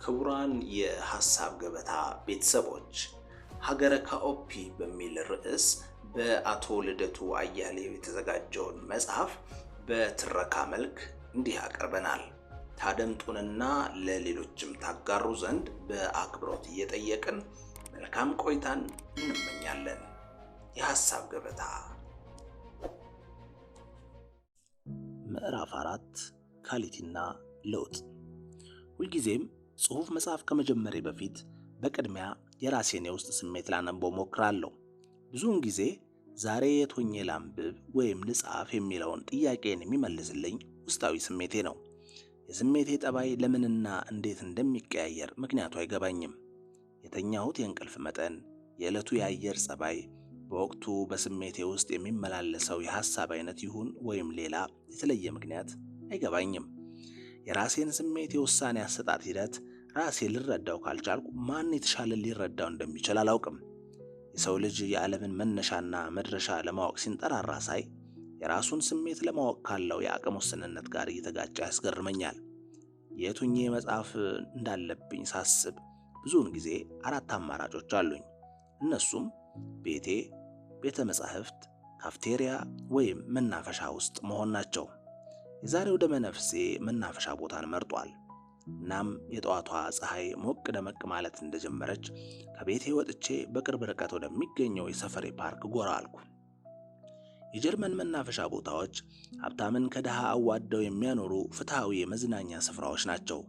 ክቡራን የሐሳብ ገበታ ቤተሰቦች ሀገረ ካኦፒ በሚል ርዕስ በአቶ ልደቱ አያሌው የተዘጋጀውን መጽሐፍ በትረካ መልክ እንዲህ አቀርበናል። ታደምጡንና ለሌሎችም ታጋሩ ዘንድ በአክብሮት እየጠየቅን መልካም ቆይታን እንመኛለን። የሐሳብ ገበታ ምዕራፍ 4 ኳሊቲና ለውጥ። ሁልጊዜም ጽሑፍ መጽሐፍ ከመጀመሬ በፊት በቅድሚያ የራሴን የውስጥ ስሜት ላነበው ሞክራለሁ። ብዙውን ጊዜ ዛሬ የት ሆኜ ላንብብ ወይም ልጻፍ የሚለውን ጥያቄን የሚመልስልኝ ውስጣዊ ስሜቴ ነው። የስሜቴ ጠባይ ለምንና እንዴት እንደሚቀያየር ምክንያቱ አይገባኝም። የተኛሁት የእንቅልፍ መጠን፣ የዕለቱ የአየር ጸባይ፣ በወቅቱ በስሜቴ ውስጥ የሚመላለሰው የሐሳብ አይነት ይሁን ወይም ሌላ የተለየ ምክንያት አይገባኝም። የራሴን ስሜት የውሳኔ አሰጣጥ ሂደት ራሴ ልረዳው ካልቻልኩ ማን የተሻለ ሊረዳው እንደሚችል አላውቅም። የሰው ልጅ የዓለምን መነሻና መድረሻ ለማወቅ ሲንጠራራ ሳይ የራሱን ስሜት ለማወቅ ካለው የአቅም ውስንነት ጋር እየተጋጨ ያስገርመኛል። የቱኜ መጽሐፍ እንዳለብኝ ሳስብ ብዙውን ጊዜ 4 አማራጮች አሉኝ። እነሱም ቤቴ፣ ቤተ መጻሕፍት፣ ካፍቴሪያ ወይም መናፈሻ ውስጥ መሆን ናቸው። የዛሬው ደመ ነፍሴ መናፈሻ ቦታን መርጧል። እናም የጠዋቷ ፀሐይ ሞቅ ደመቅ ማለት እንደጀመረች ከቤቴ ወጥቼ በቅርብ ርቀት ወደሚገኘው የሰፈሬ ፓርክ ጎራ አልኩ። የጀርመን መናፈሻ ቦታዎች ሀብታምን ከድሃ አዋደው የሚያኖሩ ፍትሃዊ የመዝናኛ ስፍራዎች ናቸው።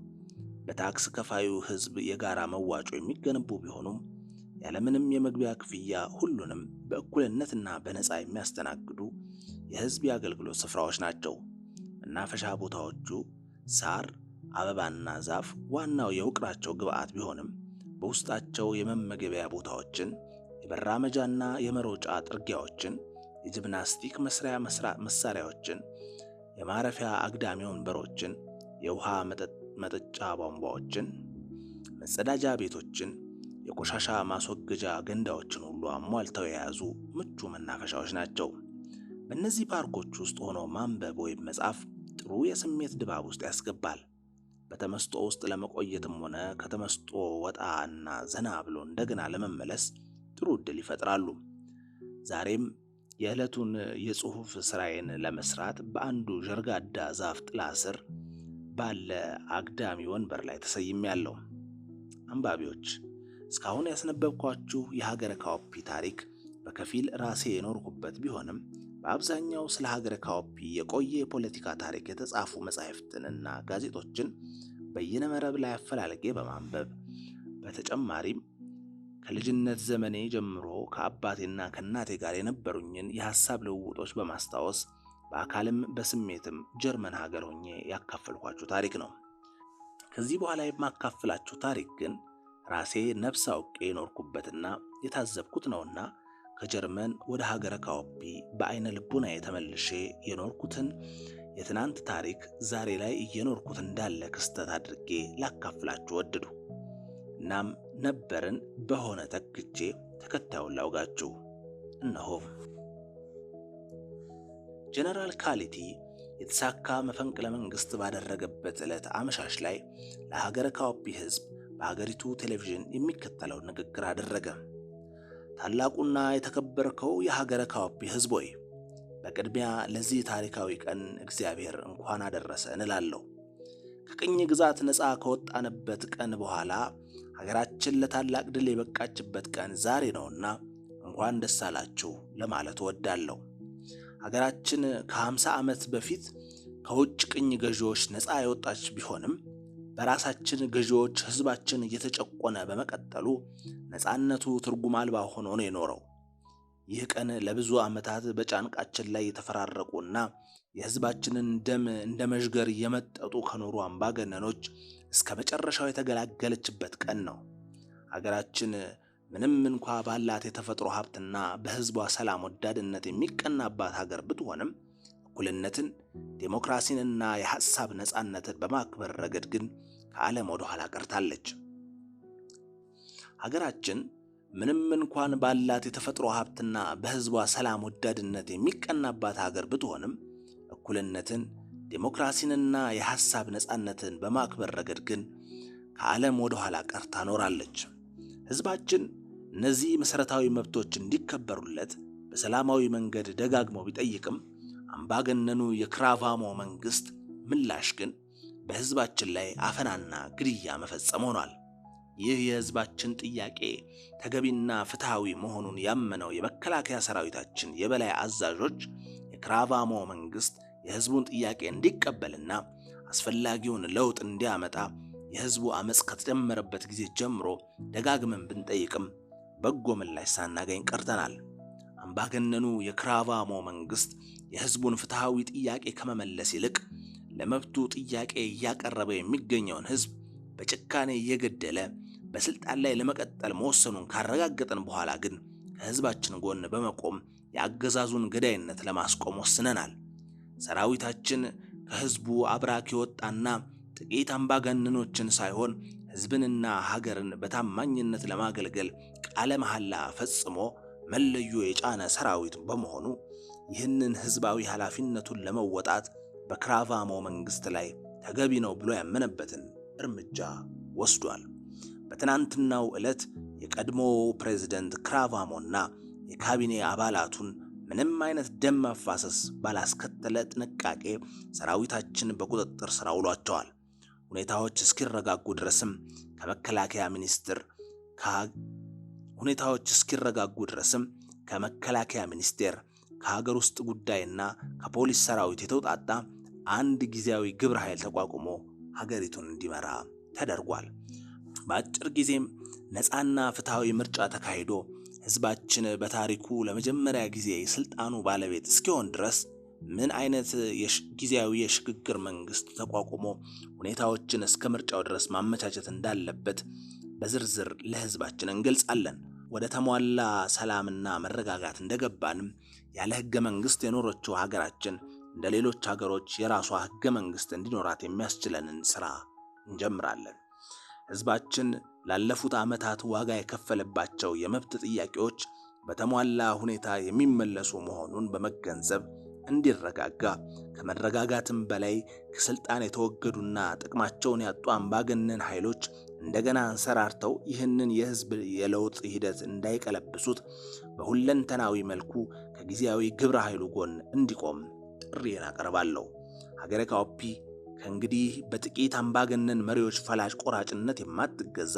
በታክስ ከፋዩ ሕዝብ የጋራ መዋጮ የሚገነቡ ቢሆኑም ያለምንም የመግቢያ ክፍያ ሁሉንም በእኩልነትና በነፃ የሚያስተናግዱ የሕዝብ የአገልግሎት ስፍራዎች ናቸው። መናፈሻ ቦታዎቹ ሳር፣ አበባና ዛፍ ዋናው የውቅራቸው ግብዓት ቢሆንም በውስጣቸው የመመገቢያ ቦታዎችን፣ የመራመጃና የመሮጫ ጥርጊያዎችን፣ የጂምናስቲክ መስሪያ መሳሪያዎችን፣ የማረፊያ አግዳሚ ወንበሮችን፣ የውሃ መጠጫ ቧንቧዎችን፣ መጸዳጃ ቤቶችን፣ የቆሻሻ ማስወገጃ ገንዳዎችን ሁሉ አሟልተው የያዙ ምቹ መናፈሻዎች ናቸው። በእነዚህ ፓርኮች ውስጥ ሆኖ ማንበብ ወይም መጻፍ ጥሩ የስሜት ድባብ ውስጥ ያስገባል። በተመስጦ ውስጥ ለመቆየትም ሆነ ከተመስጦ ወጣና ዘና ብሎ እንደገና ለመመለስ ጥሩ ዕድል ይፈጥራሉ። ዛሬም የዕለቱን የጽሑፍ ስራዬን ለመስራት በአንዱ ዠርጋዳ ዛፍ ጥላ ስር ባለ አግዳሚ ወንበር ላይ ተሰይሜያለሁ። አንባቢዎች፣ እስካሁን ያስነበብኳችሁ የሀገረ ካኦፒ ታሪክ በከፊል ራሴ የኖርኩበት ቢሆንም በአብዛኛው ስለ ሀገረ ካኦፒ የቆየ የፖለቲካ ታሪክ የተጻፉ መጻሕፍትንና ጋዜጦችን በይነ መረብ ላይ አፈላልጌ በማንበብ በተጨማሪም ከልጅነት ዘመኔ ጀምሮ ከአባቴና ከእናቴ ጋር የነበሩኝን የሐሳብ ልውውጦች በማስታወስ በአካልም በስሜትም ጀርመን ሀገር ሆኜ ያካፈልኳችሁ ታሪክ ነው። ከዚህ በኋላ የማካፍላችሁ ታሪክ ግን ራሴ ነፍስ አውቄ የኖርኩበትና የታዘብኩት ነውና ከጀርመን ወደ ሀገረ ካኦፒ በአይነ ልቡና የተመልሼ የኖርኩትን የትናንት ታሪክ ዛሬ ላይ እየኖርኩት እንዳለ ክስተት አድርጌ ላካፍላችሁ ወደዱ። እናም ነበርን በሆነ ተክቼ ተከታዩን ላውጋችሁ። እነሆ። ጀነራል ኳሊቲ የተሳካ መፈንቅለ መንግስት ባደረገበት ዕለት አመሻሽ ላይ ለሀገረ ካኦፒ ሕዝብ በሀገሪቱ ቴሌቪዥን የሚከተለውን ንግግር አደረገ። ታላቁና የተከበርከው የሀገረ ካኦፒ ሕዝብ ሆይ፣ በቅድሚያ ለዚህ ታሪካዊ ቀን እግዚአብሔር እንኳን አደረሰ እንላለሁ። ከቅኝ ግዛት ነፃ ከወጣንበት ቀን በኋላ ሀገራችን ለታላቅ ድል የበቃችበት ቀን ዛሬ ነውና እንኳን ደስ አላችሁ ለማለት እወዳለሁ። ሀገራችን ከ50 ዓመት በፊት ከውጭ ቅኝ ገዢዎች ነፃ የወጣች ቢሆንም በራሳችን ገዢዎች ሕዝባችን እየተጨቆነ በመቀጠሉ ነፃነቱ ትርጉም አልባ ሆኖ ነው የኖረው። ይህ ቀን ለብዙ ዓመታት በጫንቃችን ላይ የተፈራረቁና የሕዝባችንን ደም እንደ መዥገር እየመጠጡ ከኖሩ አምባገነኖች እስከ መጨረሻው የተገላገለችበት ቀን ነው። ሀገራችን ምንም እንኳ ባላት የተፈጥሮ ሀብትና በሕዝቧ ሰላም ወዳድነት የሚቀናባት ሀገር ብትሆንም እኩልነትን፣ ዴሞክራሲንና የሐሳብ ነፃነትን በማክበር ረገድ ግን ከዓለም ወደ ኋላ ቀርታለች። ሀገራችን ምንም እንኳን ባላት የተፈጥሮ ሀብትና በሕዝቧ ሰላም ወዳድነት የሚቀናባት ሀገር ብትሆንም እኩልነትን፣ ዴሞክራሲንና የሐሳብ ነፃነትን በማክበር ረገድ ግን ከዓለም ወደ ኋላ ቀርታ ኖራለች። ሕዝባችን እነዚህ መሠረታዊ መብቶች እንዲከበሩለት በሰላማዊ መንገድ ደጋግሞ ቢጠይቅም አምባገነኑ የክራቫሞ መንግሥት ምላሽ ግን በሕዝባችን ላይ አፈናና ግድያ መፈጸም ሆኗል። ይህ የሕዝባችን ጥያቄ ተገቢና ፍትሐዊ መሆኑን ያመነው የመከላከያ ሰራዊታችን የበላይ አዛዦች የክራቫሞ መንግሥት የሕዝቡን ጥያቄ እንዲቀበልና አስፈላጊውን ለውጥ እንዲያመጣ የሕዝቡ አመፅ ከተጀመረበት ጊዜ ጀምሮ ደጋግመን ብንጠይቅም በጎ ምላሽ ሳናገኝ ቀርተናል። አምባገነኑ የክራቫሞ መንግሥት የሕዝቡን ፍትሐዊ ጥያቄ ከመመለስ ይልቅ ለመብቱ ጥያቄ እያቀረበ የሚገኘውን ሕዝብ በጭካኔ እየገደለ በስልጣን ላይ ለመቀጠል መወሰኑን ካረጋገጠን በኋላ ግን ከሕዝባችን ጎን በመቆም የአገዛዙን ገዳይነት ለማስቆም ወስነናል። ሰራዊታችን ከሕዝቡ አብራክ የወጣና ጥቂት አምባገነኖችን ሳይሆን ሕዝብንና ሀገርን በታማኝነት ለማገልገል ቃለ መሐላ ፈጽሞ መለዮ የጫነ ሰራዊት በመሆኑ ይህንን ሕዝባዊ ኃላፊነቱን ለመወጣት በክራቫሞ መንግሥት ላይ ተገቢ ነው ብሎ ያመነበትን እርምጃ ወስዷል። በትናንትናው ዕለት የቀድሞ ፕሬዝደንት ክራቫሞና የካቢኔ አባላቱን ምንም አይነት ደም መፋሰስ ባላስከተለ ጥንቃቄ ሰራዊታችን በቁጥጥር ስር አውሏቸዋል። ሁኔታዎች እስኪረጋጉ ድረስም ከመከላከያ ሚኒስቴር ከሀገር ውስጥ ጉዳይና ከፖሊስ ሰራዊት የተውጣጣ አንድ ጊዜያዊ ግብረ ኃይል ተቋቁሞ ሀገሪቱን እንዲመራ ተደርጓል። በአጭር ጊዜም ነፃና ፍትሐዊ ምርጫ ተካሂዶ ሕዝባችን በታሪኩ ለመጀመሪያ ጊዜ የስልጣኑ ባለቤት እስኪሆን ድረስ ምን አይነት ጊዜያዊ የሽግግር መንግስት ተቋቁሞ ሁኔታዎችን እስከ ምርጫው ድረስ ማመቻቸት እንዳለበት በዝርዝር ለሕዝባችን እንገልጻለን። ወደ ተሟላ ሰላምና መረጋጋት እንደገባንም ያለ ሕገ መንግስት የኖረችው ሀገራችን እንደ ሌሎች ሀገሮች የራሷ ሕገ መንግስት እንዲኖራት የሚያስችለንን ስራ እንጀምራለን። ሕዝባችን ላለፉት ዓመታት ዋጋ የከፈለባቸው የመብት ጥያቄዎች በተሟላ ሁኔታ የሚመለሱ መሆኑን በመገንዘብ እንዲረጋጋ፣ ከመረጋጋትም በላይ ከስልጣን የተወገዱና ጥቅማቸውን ያጡ አምባገነን ኃይሎች እንደገና አንሰራርተው ይህንን የህዝብ የለውጥ ሂደት እንዳይቀለብሱት በሁለንተናዊ መልኩ ከጊዜያዊ ግብረ ኃይሉ ጎን እንዲቆም ጥሪዬን አቀርባለሁ። ሀገረ ካኦፒ ከእንግዲህ በጥቂት አምባገነን መሪዎች ፈላጭ ቆራጭነት የማትገዛ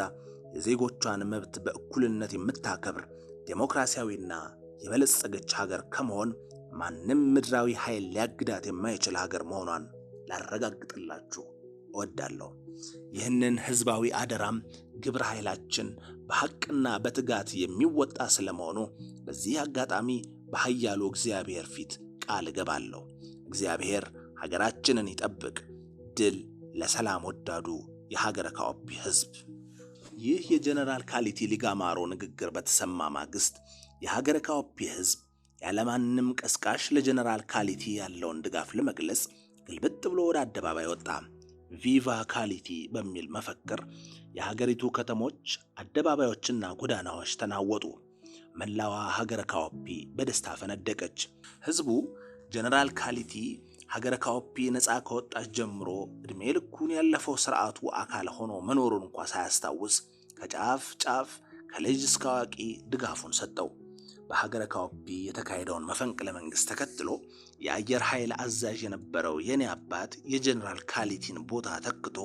የዜጎቿን መብት በእኩልነት የምታከብር ዴሞክራሲያዊና የበለጸገች ሀገር ከመሆን ማንም ምድራዊ ኃይል ሊያግዳት የማይችል ሀገር መሆኗን ላረጋግጥላችሁ እወዳለሁ። ይህንን ህዝባዊ አደራም ግብረ ኃይላችን በሐቅና በትጋት የሚወጣ ስለመሆኑ በዚህ አጋጣሚ በኃያሉ እግዚአብሔር ፊት ቃል እገባለሁ። እግዚአብሔር ሀገራችንን ይጠብቅ። ድል ለሰላም ወዳዱ የሀገረ ካኦፒ ህዝብ። ይህ የጀነራል ካሊቲ ሊጋማሮ ንግግር በተሰማ ማግስት የሀገረ ካኦፒ ህዝብ ያለማንም ቀስቃሽ ለጀነራል ካሊቲ ያለውን ድጋፍ ለመግለጽ ግልብጥ ብሎ ወደ አደባባይ ወጣ። ቪቫ ካሊቲ በሚል መፈክር የሀገሪቱ ከተሞች አደባባዮችና ጎዳናዎች ተናወጡ። መላዋ ሀገረ ካኦፒ በደስታ ፈነደቀች። ህዝቡ ጀነራል ካሊቲ ሀገረ ካኦፒ ነፃ ከወጣች ጀምሮ እድሜ ልኩን ያለፈው ስርዓቱ አካል ሆኖ መኖሩን እንኳን ሳያስታውስ ከጫፍ ጫፍ ከልጅ እስከ አዋቂ ድጋፉን ሰጠው። በሀገረ ካኦፒ የተካሄደውን መፈንቅለ መንግስት ተከትሎ የአየር ኃይል አዛዥ የነበረው የኔ አባት የጀነራል ካሊቲን ቦታ ተክቶ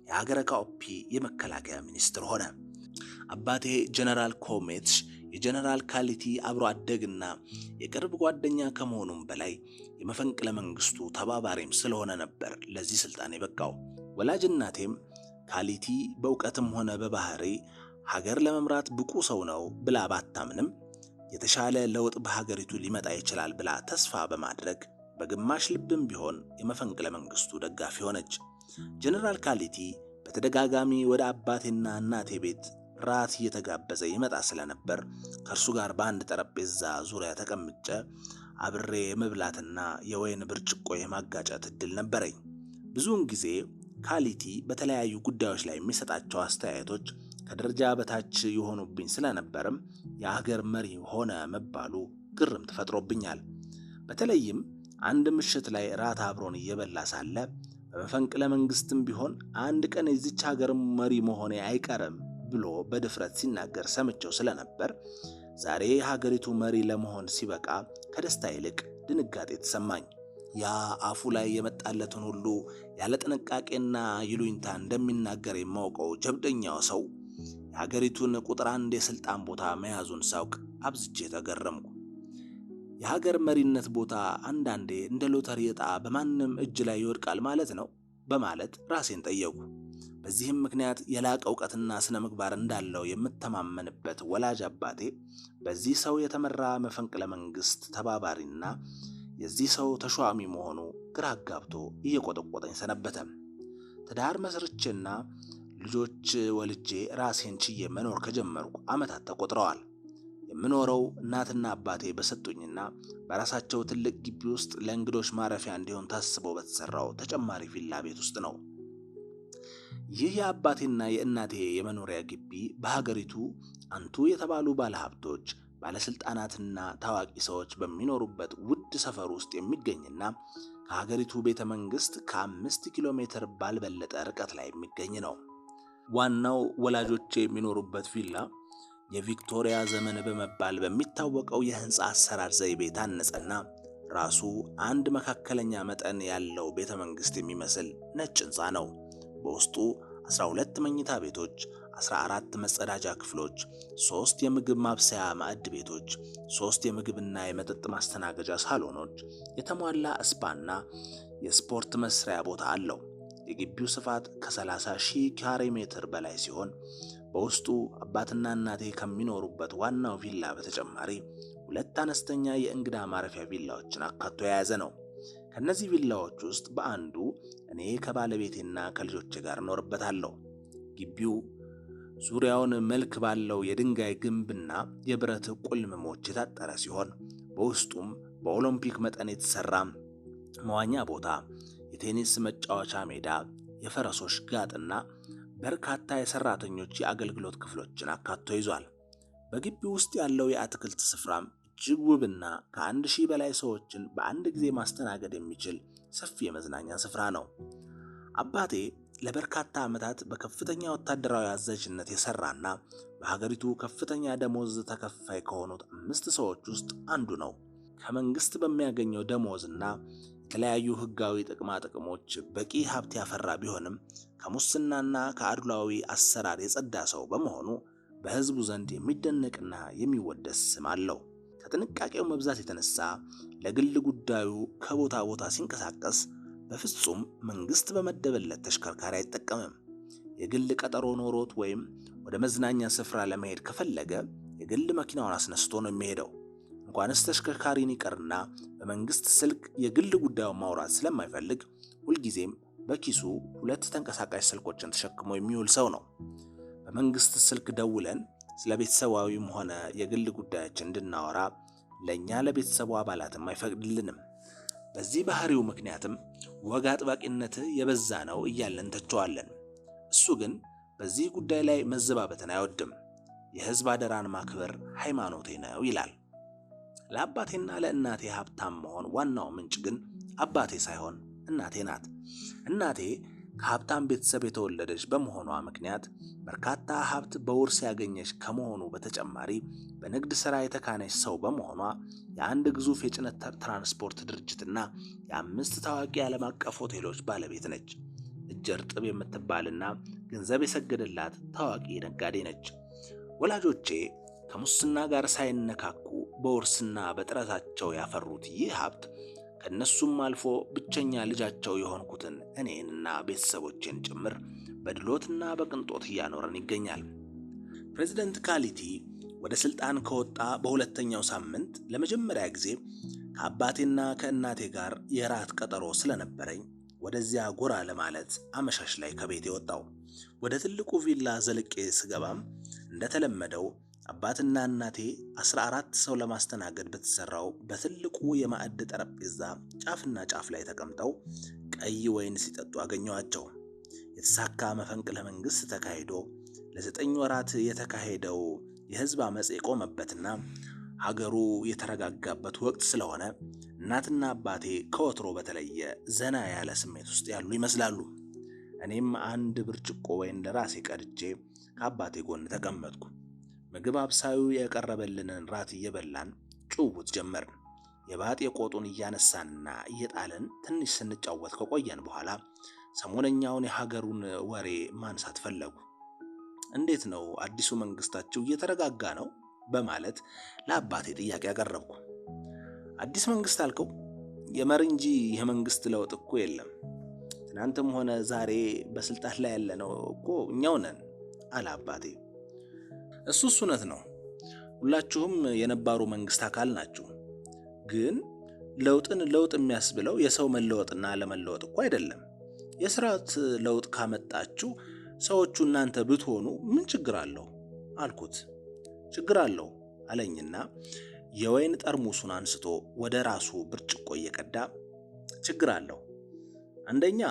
የሀገረ ካኦፒ የመከላከያ ሚኒስትር ሆነ። አባቴ ጀነራል ኮሜትሽ የጀነራል ካሊቲ አብሮ አደግና የቅርብ ጓደኛ ከመሆኑም በላይ የመፈንቅለ መንግስቱ ተባባሪም ስለሆነ ነበር ለዚህ ስልጣን የበቃው። ወላጅ እናቴም ካሊቲ በእውቀትም ሆነ በባህሪ ሀገር ለመምራት ብቁ ሰው ነው ብላ ባታምንም የተሻለ ለውጥ በሀገሪቱ ሊመጣ ይችላል ብላ ተስፋ በማድረግ በግማሽ ልብም ቢሆን የመፈንቅለ መንግስቱ ደጋፊ ሆነች። ጀነራል ካሊቲ በተደጋጋሚ ወደ አባቴና እናቴ ቤት ራት እየተጋበዘ ይመጣ ስለነበር ከእርሱ ጋር በአንድ ጠረጴዛ ዙሪያ ተቀምጬ አብሬ የመብላትና የወይን ብርጭቆ የማጋጨት እድል ነበረኝ። ብዙውን ጊዜ ካሊቲ በተለያዩ ጉዳዮች ላይ የሚሰጣቸው አስተያየቶች ከደረጃ በታች የሆኑብኝ ስለነበርም የሀገር መሪ ሆነ መባሉ ግርም ተፈጥሮብኛል። በተለይም አንድ ምሽት ላይ ራት አብሮን እየበላ ሳለ በመፈንቅለ መንግስትም ቢሆን አንድ ቀን የዚች ሀገር መሪ መሆኔ አይቀርም ብሎ በድፍረት ሲናገር ሰምቼው ስለነበር ዛሬ ሀገሪቱ መሪ ለመሆን ሲበቃ ከደስታ ይልቅ ድንጋጤ ተሰማኝ። ያ አፉ ላይ የመጣለትን ሁሉ ያለ ጥንቃቄና ይሉኝታ እንደሚናገር የማውቀው ጀብደኛው ሰው የሀገሪቱን ቁጥር 1 የስልጣን ቦታ መያዙን ሳውቅ አብዝቼ ተገረምኩ። የሀገር መሪነት ቦታ አንዳንዴ እንደ ሎተሪ ዕጣ በማንም እጅ ላይ ይወድቃል ማለት ነው በማለት ራሴን ጠየቁ። በዚህም ምክንያት የላቀ ዕውቀትና ስነ ምግባር እንዳለው የምተማመንበት ወላጅ አባቴ በዚህ ሰው የተመራ መፈንቅለ መንግስት ተባባሪና የዚህ ሰው ተሿሚ መሆኑ ግራ አጋብቶ እየቆጠቆጠኝ ሰነበተ። ትዳር መስርቼና ልጆች ወልጄ ራሴን ችዬ መኖር ከጀመርኩ ዓመታት ተቆጥረዋል። የምኖረው እናትና አባቴ በሰጡኝና በራሳቸው ትልቅ ግቢ ውስጥ ለእንግዶች ማረፊያ እንዲሆን ታስቦ በተሰራው ተጨማሪ ቪላ ቤት ውስጥ ነው። ይህ የአባቴና የእናቴ የመኖሪያ ግቢ በሀገሪቱ አንቱ የተባሉ ባለሀብቶች፣ ባለስልጣናትና ታዋቂ ሰዎች በሚኖሩበት ውድ ሰፈር ውስጥ የሚገኝና ከሀገሪቱ ቤተ መንግስት ከ5 ኪሎ ሜትር ባልበለጠ ርቀት ላይ የሚገኝ ነው። ዋናው ወላጆቼ የሚኖሩበት ቪላ የቪክቶሪያ ዘመን በመባል በሚታወቀው የህንፃ አሰራር ዘይቤ ታነጸና ራሱ አንድ መካከለኛ መጠን ያለው ቤተ መንግስት የሚመስል ነጭ ህንፃ ነው። በውስጡ 12 መኝታ ቤቶች፣ 14 መጸዳጃ ክፍሎች፣ 3 የምግብ ማብሰያ ማዕድ ቤቶች፣ 3 የምግብና የመጠጥ ማስተናገጃ ሳሎኖች፣ የተሟላ ስፓና የስፖርት መስሪያ ቦታ አለው። የግቢው ስፋት ከ30,000 ካሬ ሜትር በላይ ሲሆን በውስጡ አባትና እናቴ ከሚኖሩበት ዋናው ቪላ በተጨማሪ 2 አነስተኛ የእንግዳ ማረፊያ ቪላዎችን አካቶ የያዘ ነው። ከነዚህ ቪላዎች ውስጥ በአንዱ እኔ ከባለቤቴና ከልጆቼ ጋር እኖርበታለሁ። ግቢው ዙሪያውን መልክ ባለው የድንጋይ ግንብና የብረት ቁልምሞች የታጠረ ሲሆን በውስጡም በኦሎምፒክ መጠን የተሰራ መዋኛ ቦታ፣ የቴኒስ መጫወቻ ሜዳ፣ የፈረሶች ጋጥና በርካታ የሰራተኞች የአገልግሎት ክፍሎችን አካቶ ይዟል። በግቢው ውስጥ ያለው የአትክልት ስፍራም እጅግ ውብና ከ1000 በላይ ሰዎችን በአንድ ጊዜ ማስተናገድ የሚችል ሰፊ የመዝናኛ ስፍራ ነው። አባቴ ለበርካታ ዓመታት በከፍተኛ ወታደራዊ አዛዥነት የሰራና በሀገሪቱ ከፍተኛ ደሞዝ ተከፋይ ከሆኑት 5 ሰዎች ውስጥ አንዱ ነው። ከመንግስት በሚያገኘው ደሞዝና የተለያዩ ህጋዊ ጥቅማ ጥቅሞች በቂ ሀብት ያፈራ ቢሆንም ከሙስናና ከአድሏዊ አሰራር የጸዳ ሰው በመሆኑ በህዝቡ ዘንድ የሚደነቅና የሚወደስ ስም አለው። ከጥንቃቄው መብዛት የተነሳ ለግል ጉዳዩ ከቦታ ቦታ ሲንቀሳቀስ በፍጹም መንግስት በመደበለት ተሽከርካሪ አይጠቀምም። የግል ቀጠሮ ኖሮት ወይም ወደ መዝናኛ ስፍራ ለመሄድ ከፈለገ የግል መኪናውን አስነስቶ ነው የሚሄደው። እንኳንስ ተሽከርካሪን ይቀርና በመንግስት ስልክ የግል ጉዳዩን ማውራት ስለማይፈልግ ሁልጊዜም በኪሱ 2 ተንቀሳቃሽ ስልኮችን ተሸክሞ የሚውል ሰው ነው። በመንግስት ስልክ ደውለን ስለ ቤተሰባዊም ሆነ የግል ጉዳያችን እንድናወራ ለኛ ለቤተሰቡ አባላትም አይፈቅድልንም። በዚህ ባህሪው ምክንያትም ወግ አጥባቂነት የበዛ ነው እያለን ተቸዋለን። እሱ ግን በዚህ ጉዳይ ላይ መዘባበትን አይወድም። የህዝብ አደራን ማክበር ሃይማኖቴ ነው ይላል። ለአባቴና ለእናቴ ሀብታም መሆን ዋናው ምንጭ ግን አባቴ ሳይሆን እናቴ ናት። እናቴ ከሀብታም ቤተሰብ የተወለደች በመሆኗ ምክንያት በርካታ ሀብት በውርስ ያገኘች ከመሆኑ በተጨማሪ በንግድ ሥራ የተካነች ሰው በመሆኗ የአንድ ግዙፍ የጭነት ትራንስፖርት ድርጅትና የ5 ታዋቂ ዓለም አቀፍ ሆቴሎች ባለቤት ነች። እጅ እርጥብ የምትባልና ገንዘብ የሰገደላት ታዋቂ ነጋዴ ነች። ወላጆቼ ከሙስና ጋር ሳይነካኩ በውርስና በጥረታቸው ያፈሩት ይህ ሀብት ከነሱም አልፎ ብቸኛ ልጃቸው የሆንኩትን እኔንና ቤተሰቦቼን ጭምር በድሎትና በቅንጦት እያኖረን ይገኛል። ፕሬዝዳንት ካሊቲ ወደ ስልጣን ከወጣ በሁለተኛው ሳምንት ለመጀመሪያ ጊዜ ከአባቴና ከእናቴ ጋር የራት ቀጠሮ ስለነበረኝ ወደዚያ ጎራ ለማለት አመሻሽ ላይ ከቤት የወጣው። ወደ ትልቁ ቪላ ዘልቄ ስገባም እንደተለመደው አባትና እናቴ 14 ሰው ለማስተናገድ በተሰራው በትልቁ የማዕድ ጠረጴዛ ጫፍና ጫፍ ላይ ተቀምጠው ቀይ ወይን ሲጠጡ አገኘዋቸው። የተሳካ መፈንቅለ መንግስት ተካሂዶ ለ9 ወራት የተካሄደው የህዝብ አመጽ የቆመበትና ሀገሩ የተረጋጋበት ወቅት ስለሆነ እናትና አባቴ ከወትሮ በተለየ ዘና ያለ ስሜት ውስጥ ያሉ ይመስላሉ። እኔም አንድ ብርጭቆ ወይን ለራሴ ቀድቼ ከአባቴ ጎን ተቀመጥኩ። ምግብ አብሳዩ የቀረበልንን ራት እየበላን ጭውውት ጀመርን። የባጤ ቆጡን እያነሳንና እየጣልን ትንሽ ስንጫወት ከቆየን በኋላ ሰሞነኛውን የሀገሩን ወሬ ማንሳት ፈለጉ። እንዴት ነው አዲሱ መንግስታችሁ እየተረጋጋ ነው? በማለት ለአባቴ ጥያቄ ያቀረብኩ። አዲስ መንግስት አልከው? የመሪ እንጂ የመንግስት ለውጥ እኮ የለም። ትናንትም ሆነ ዛሬ በስልጣን ላይ ያለነው እኮ እኛው ነን አለ አባቴ። እሱስ እውነት ነው። ሁላችሁም የነባሩ መንግስት አካል ናችሁ። ግን ለውጥን ለውጥ የሚያስብለው የሰው መለወጥና አለመለወጥ እኮ አይደለም። የስርዓት ለውጥ ካመጣችሁ ሰዎቹ እናንተ ብትሆኑ ምን ችግር አለው አልኩት። ችግር አለው አለኝና የወይን ጠርሙሱን አንስቶ ወደ ራሱ ብርጭቆ እየቀዳ ችግር አለው። አንደኛ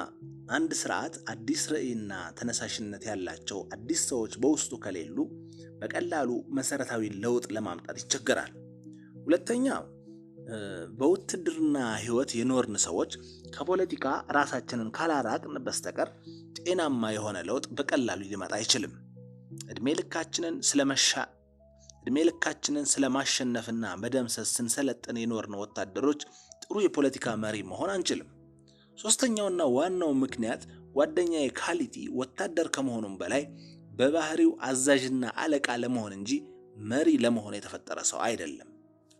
አንድ ስርዓት አዲስ ራዕይና ተነሳሽነት ያላቸው አዲስ ሰዎች በውስጡ ከሌሉ በቀላሉ መሰረታዊ ለውጥ ለማምጣት ይቸገራል። ሁለተኛ በውትድርና ህይወት የኖርን ሰዎች ከፖለቲካ ራሳችንን ካላራቅን በስተቀር ጤናማ የሆነ ለውጥ በቀላሉ ሊመጣ አይችልም። እድሜ ልካችንን ስለማሸነፍና መደምሰስ ስንሰለጥን የኖርን ወታደሮች ጥሩ የፖለቲካ መሪ መሆን አንችልም። ሶስተኛውና ዋናው ምክንያት ጓደኛዬ ካሊቲ ወታደር ከመሆኑም በላይ በባህሪው አዛዥና አለቃ ለመሆን እንጂ መሪ ለመሆን የተፈጠረ ሰው አይደለም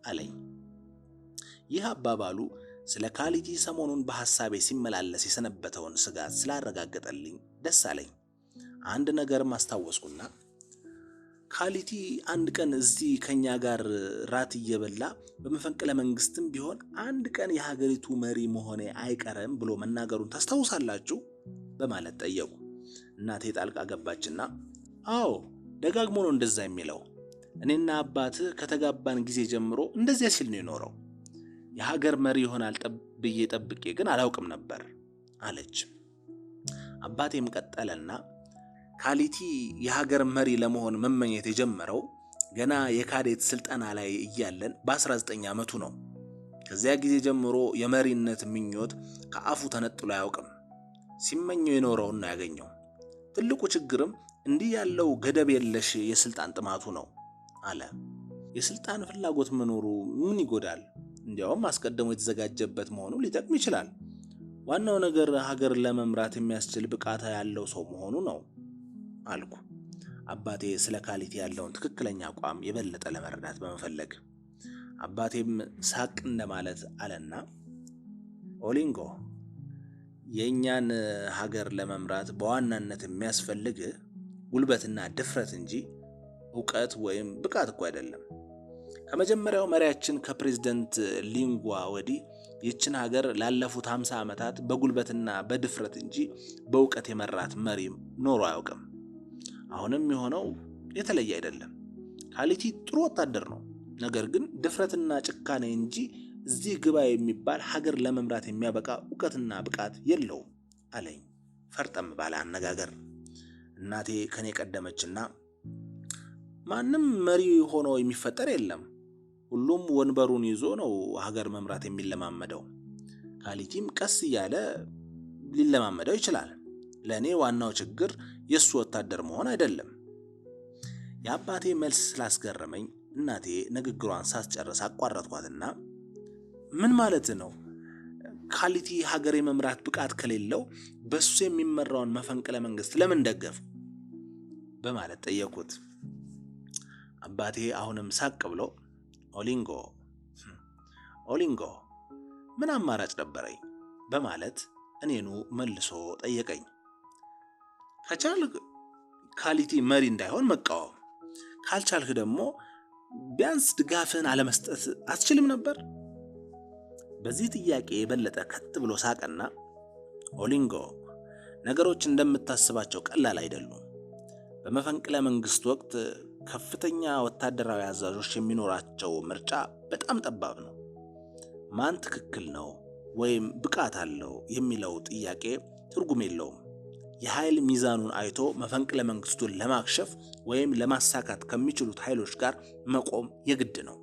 አለኝ። ይህ አባባሉ ስለ ካሊቲ ሰሞኑን በሐሳቤ ሲመላለስ የሰነበተውን ስጋት ስላረጋገጠልኝ ደስ አለኝ። አንድ ነገር ማስታወስኩና ካሊቲ አንድ ቀን እዚህ ከኛ ጋር ራት እየበላ በመፈንቅለ መንግስትም ቢሆን አንድ ቀን የሀገሪቱ መሪ መሆኔ አይቀርም ብሎ መናገሩን ታስታውሳላችሁ? በማለት ጠየቁ። እናቴ ጣልቃ ገባችና አዎ ደጋግሞ ነው እንደዛ የሚለው። እኔና አባትህ ከተጋባን ጊዜ ጀምሮ እንደዚያ ሲል ነው የኖረው። የሀገር መሪ ይሆናል ብዬ ጠብቄ ግን አላውቅም ነበር አለች። አባቴም ቀጠለና ካሊቲ የሀገር መሪ ለመሆን መመኘት የጀመረው ገና የካዴት ስልጠና ላይ እያለን በ19 ዓመቱ ነው። ከዚያ ጊዜ ጀምሮ የመሪነት ምኞት ከአፉ ተነጥሎ አያውቅም። ሲመኘው የኖረውን ነው ያገኘው። ትልቁ ችግርም እንዲህ ያለው ገደብ የለሽ የስልጣን ጥማቱ ነው አለ። የስልጣን ፍላጎት መኖሩ ምን ይጎዳል? እንዲያውም አስቀድሞ የተዘጋጀበት መሆኑ ሊጠቅም ይችላል። ዋናው ነገር ሀገር ለመምራት የሚያስችል ብቃት ያለው ሰው መሆኑ ነው አልኩ። አባቴ ስለ ካሊቲ ያለውን ትክክለኛ አቋም የበለጠ ለመረዳት በመፈለግ አባቴም ሳቅ እንደማለት አለና ኦሊንጎ የኛን ሀገር ለመምራት በዋናነት የሚያስፈልግ ጉልበትና ድፍረት እንጂ ዕውቀት ወይም ብቃት እኮ አይደለም። ከመጀመሪያው መሪያችን ከፕሬዝዳንት ሊንጓ ወዲህ ይችን ሀገር ላለፉት 50 ዓመታት በጉልበትና በድፍረት እንጂ በዕውቀት የመራት መሪ ኖሮ አያውቅም። አሁንም የሆነው የተለየ አይደለም። ካሊቲ ጥሩ ወታደር ነው። ነገር ግን ድፍረትና ጭካኔ እንጂ እዚህ ግባ የሚባል ሀገር ለመምራት የሚያበቃ ዕውቀትና ብቃት የለውም አለኝ ፈርጠም ባለ አነጋገር። እናቴ ከኔ ቀደመችና ማንም መሪ ሆኖ የሚፈጠር የለም። ሁሉም ወንበሩን ይዞ ነው ሀገር መምራት የሚለማመደው። ካሊቲም ቀስ እያለ ሊለማመደው ይችላል። ለኔ ዋናው ችግር የሱ ወታደር መሆን አይደለም። የአባቴ መልስ ስላስገረመኝ እናቴ ንግግሯን ሳትጨርስ አቋረጥኳትና ምን ማለት ነው? ካሊቲ ሀገር የመምራት ብቃት ከሌለው በሱ የሚመራውን መፈንቅለ መንግስት ለምን ደገፍ? በማለት ጠየቁት። አባቴ አሁንም ሳቅ ብሎ ኦሊንጎ ምን አማራጭ ነበረኝ? በማለት እኔኑ መልሶ ጠየቀኝ። ከቻልክ ካሊቲ መሪ እንዳይሆን መቃወም፣ ካልቻልክ ደግሞ ቢያንስ ድጋፍን አለመስጠት አትችልም ነበር? በዚህ ጥያቄ የበለጠ ከት ብሎ ሳቀና ኦሊንጎ ነገሮች እንደምታስባቸው ቀላል አይደሉም። በመፈንቅለ መንግስት ወቅት ከፍተኛ ወታደራዊ አዛዦች የሚኖራቸው ምርጫ በጣም ጠባብ ነው። ማን ትክክል ነው ወይም ብቃት አለው የሚለው ጥያቄ ትርጉም የለውም። የኃይል ሚዛኑን አይቶ መፈንቅለ መንግስቱን ለማክሸፍ ወይም ለማሳካት ከሚችሉት ኃይሎች ጋር መቆም የግድ ነው።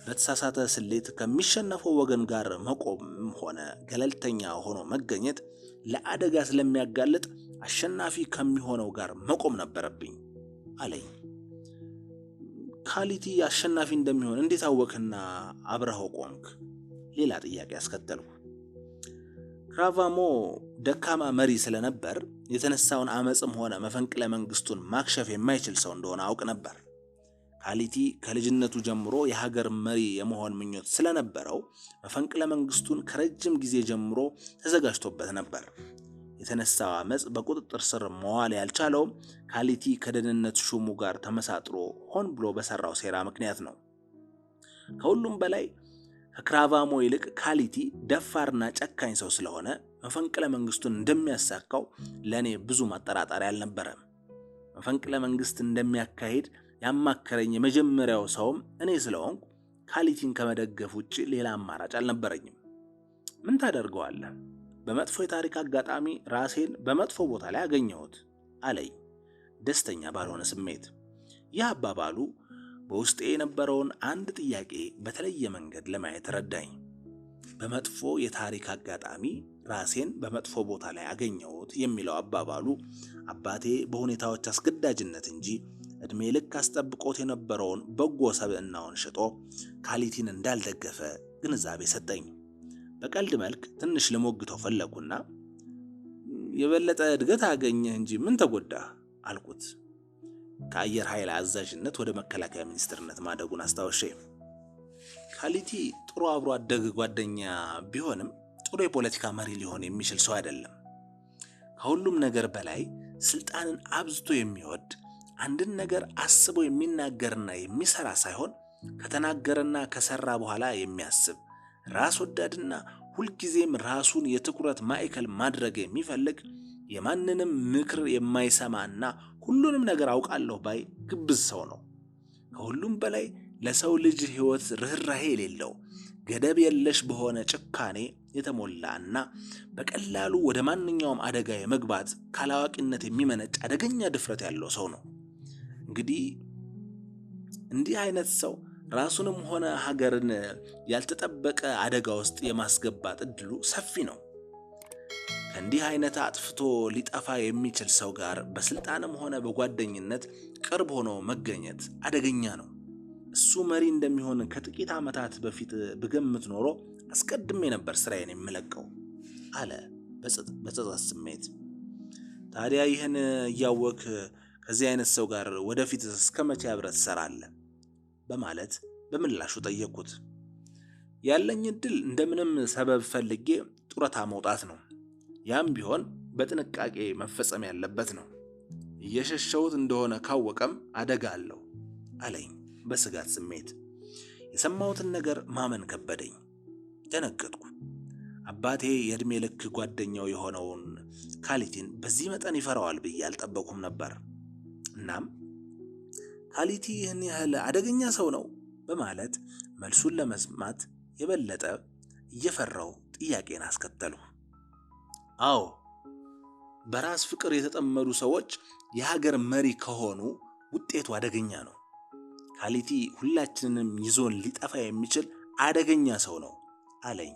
በተሳሳተ ስሌት ከሚሸነፈው ወገን ጋር መቆም ሆነ ገለልተኛ ሆኖ መገኘት ለአደጋ ስለሚያጋልጥ አሸናፊ ከሚሆነው ጋር መቆም ነበረብኝ አለኝ። ካሊቲ አሸናፊ እንደሚሆን እንዴት አወቅና አብረኸው ቆምክ? ሌላ ጥያቄ አስከተልኩ። ክራቫሞ ደካማ መሪ ስለነበር የተነሳውን አመጽም ሆነ መፈንቅለ መንግስቱን ማክሸፍ የማይችል ሰው እንደሆነ አውቅ ነበር። ካሊቲ ከልጅነቱ ጀምሮ የሀገር መሪ የመሆን ምኞት ስለነበረው መፈንቅለ መንግስቱን ከረጅም ጊዜ ጀምሮ ተዘጋጅቶበት ነበር። የተነሳው አመጽ በቁጥጥር ስር መዋል ያልቻለው ካሊቲ ከደህንነት ሹሙ ጋር ተመሳጥሮ ሆን ብሎ በሰራው ሴራ ምክንያት ነው። ከሁሉም በላይ ከክራቫሞ ይልቅ ካሊቲ ደፋርና ጨካኝ ሰው ስለሆነ መፈንቅለ መንግስቱን እንደሚያሳካው ለኔ ብዙ ማጠራጠሪያ አልነበረም። መፈንቅለ መንግስት እንደሚያካሂድ ያማከረኝ የመጀመሪያው ሰውም እኔ ስለሆንኩ ካሊቲን ከመደገፍ ውጪ ሌላ አማራጭ አልነበረኝም። ምን ታደርገዋለህ? በመጥፎ የታሪክ አጋጣሚ ራሴን በመጥፎ ቦታ ላይ አገኘሁት አለኝ ደስተኛ ባልሆነ ስሜት። ይህ አባባሉ በውስጤ የነበረውን አንድ ጥያቄ በተለየ መንገድ ለማየት ረዳኝ። በመጥፎ የታሪክ አጋጣሚ ራሴን በመጥፎ ቦታ ላይ አገኘሁት የሚለው አባባሉ አባቴ በሁኔታዎች አስገዳጅነት እንጂ እድሜ ልክ አስጠብቆት የነበረውን በጎ ሰብዕናውን ሽጦ ካሊቲን እንዳልደገፈ ግንዛቤ ሰጠኝ። በቀልድ መልክ ትንሽ ልሞግተው ፈለኩና የበለጠ እድገት አገኘህ እንጂ ምን ተጎዳህ አልኩት። ከአየር ኃይል አዛዥነት ወደ መከላከያ ሚኒስትርነት ማደጉን አስታውሼ። ካሊቲ ጥሩ አብሮ አደግ ጓደኛ ቢሆንም ጥሩ የፖለቲካ መሪ ሊሆን የሚችል ሰው አይደለም። ከሁሉም ነገር በላይ ስልጣንን አብዝቶ የሚወድ አንድን ነገር አስቦ የሚናገርና የሚሰራ ሳይሆን ከተናገረና ከሰራ በኋላ የሚያስብ ራስ ወዳድና ሁልጊዜም ራሱን የትኩረት ማዕከል ማድረግ የሚፈልግ የማንንም ምክር የማይሰማና ሁሉንም ነገር አውቃለሁ ባይ ግብዝ ሰው ነው። ከሁሉም በላይ ለሰው ልጅ ሕይወት ርህራሄ የሌለው ገደብ የለሽ በሆነ ጭካኔ የተሞላና በቀላሉ ወደ ማንኛውም አደጋ የመግባት ካላዋቂነት የሚመነጭ አደገኛ ድፍረት ያለው ሰው ነው። እንዲህ አይነት ሰው ራሱንም ሆነ ሀገርን ያልተጠበቀ አደጋ ውስጥ የማስገባት እድሉ ሰፊ ነው። ከእንዲህ አይነት አጥፍቶ ሊጠፋ የሚችል ሰው ጋር በስልጣንም ሆነ በጓደኝነት ቅርብ ሆኖ መገኘት አደገኛ ነው። እሱ መሪ እንደሚሆን ከጥቂት ዓመታት በፊት ብገምት ኖሮ አስቀድሜ ነበር ስራዬን የምለቀው አለ በጸጸት ስሜት። ታዲያ ይህን እያወቅ ከዚህ አይነት ሰው ጋር ወደፊት እስከመቼ አብረህ ትሰራለህ? በማለት በምላሹ ጠየቅኩት። ያለኝ እድል እንደምንም ሰበብ ፈልጌ ጡረታ መውጣት ነው። ያም ቢሆን በጥንቃቄ መፈጸም ያለበት ነው። እየሸሸሁት እንደሆነ ካወቀም አደጋ አለው አለኝ በስጋት ስሜት። የሰማሁትን ነገር ማመን ከበደኝ። ደነገጥኩ። አባቴ የእድሜ ልክ ጓደኛው የሆነውን ካሊቲን በዚህ መጠን ይፈራዋል ብዬ አልጠበኩም ነበር። እናም ካሊቲ ይህን ያህል አደገኛ ሰው ነው በማለት መልሱን ለመስማት የበለጠ እየፈራው ጥያቄን አስከተልሁ። አዎ፣ በራስ ፍቅር የተጠመዱ ሰዎች የሀገር መሪ ከሆኑ ውጤቱ አደገኛ ነው። ካሊቲ ሁላችንንም ይዞን ሊጠፋ የሚችል አደገኛ ሰው ነው አለኝ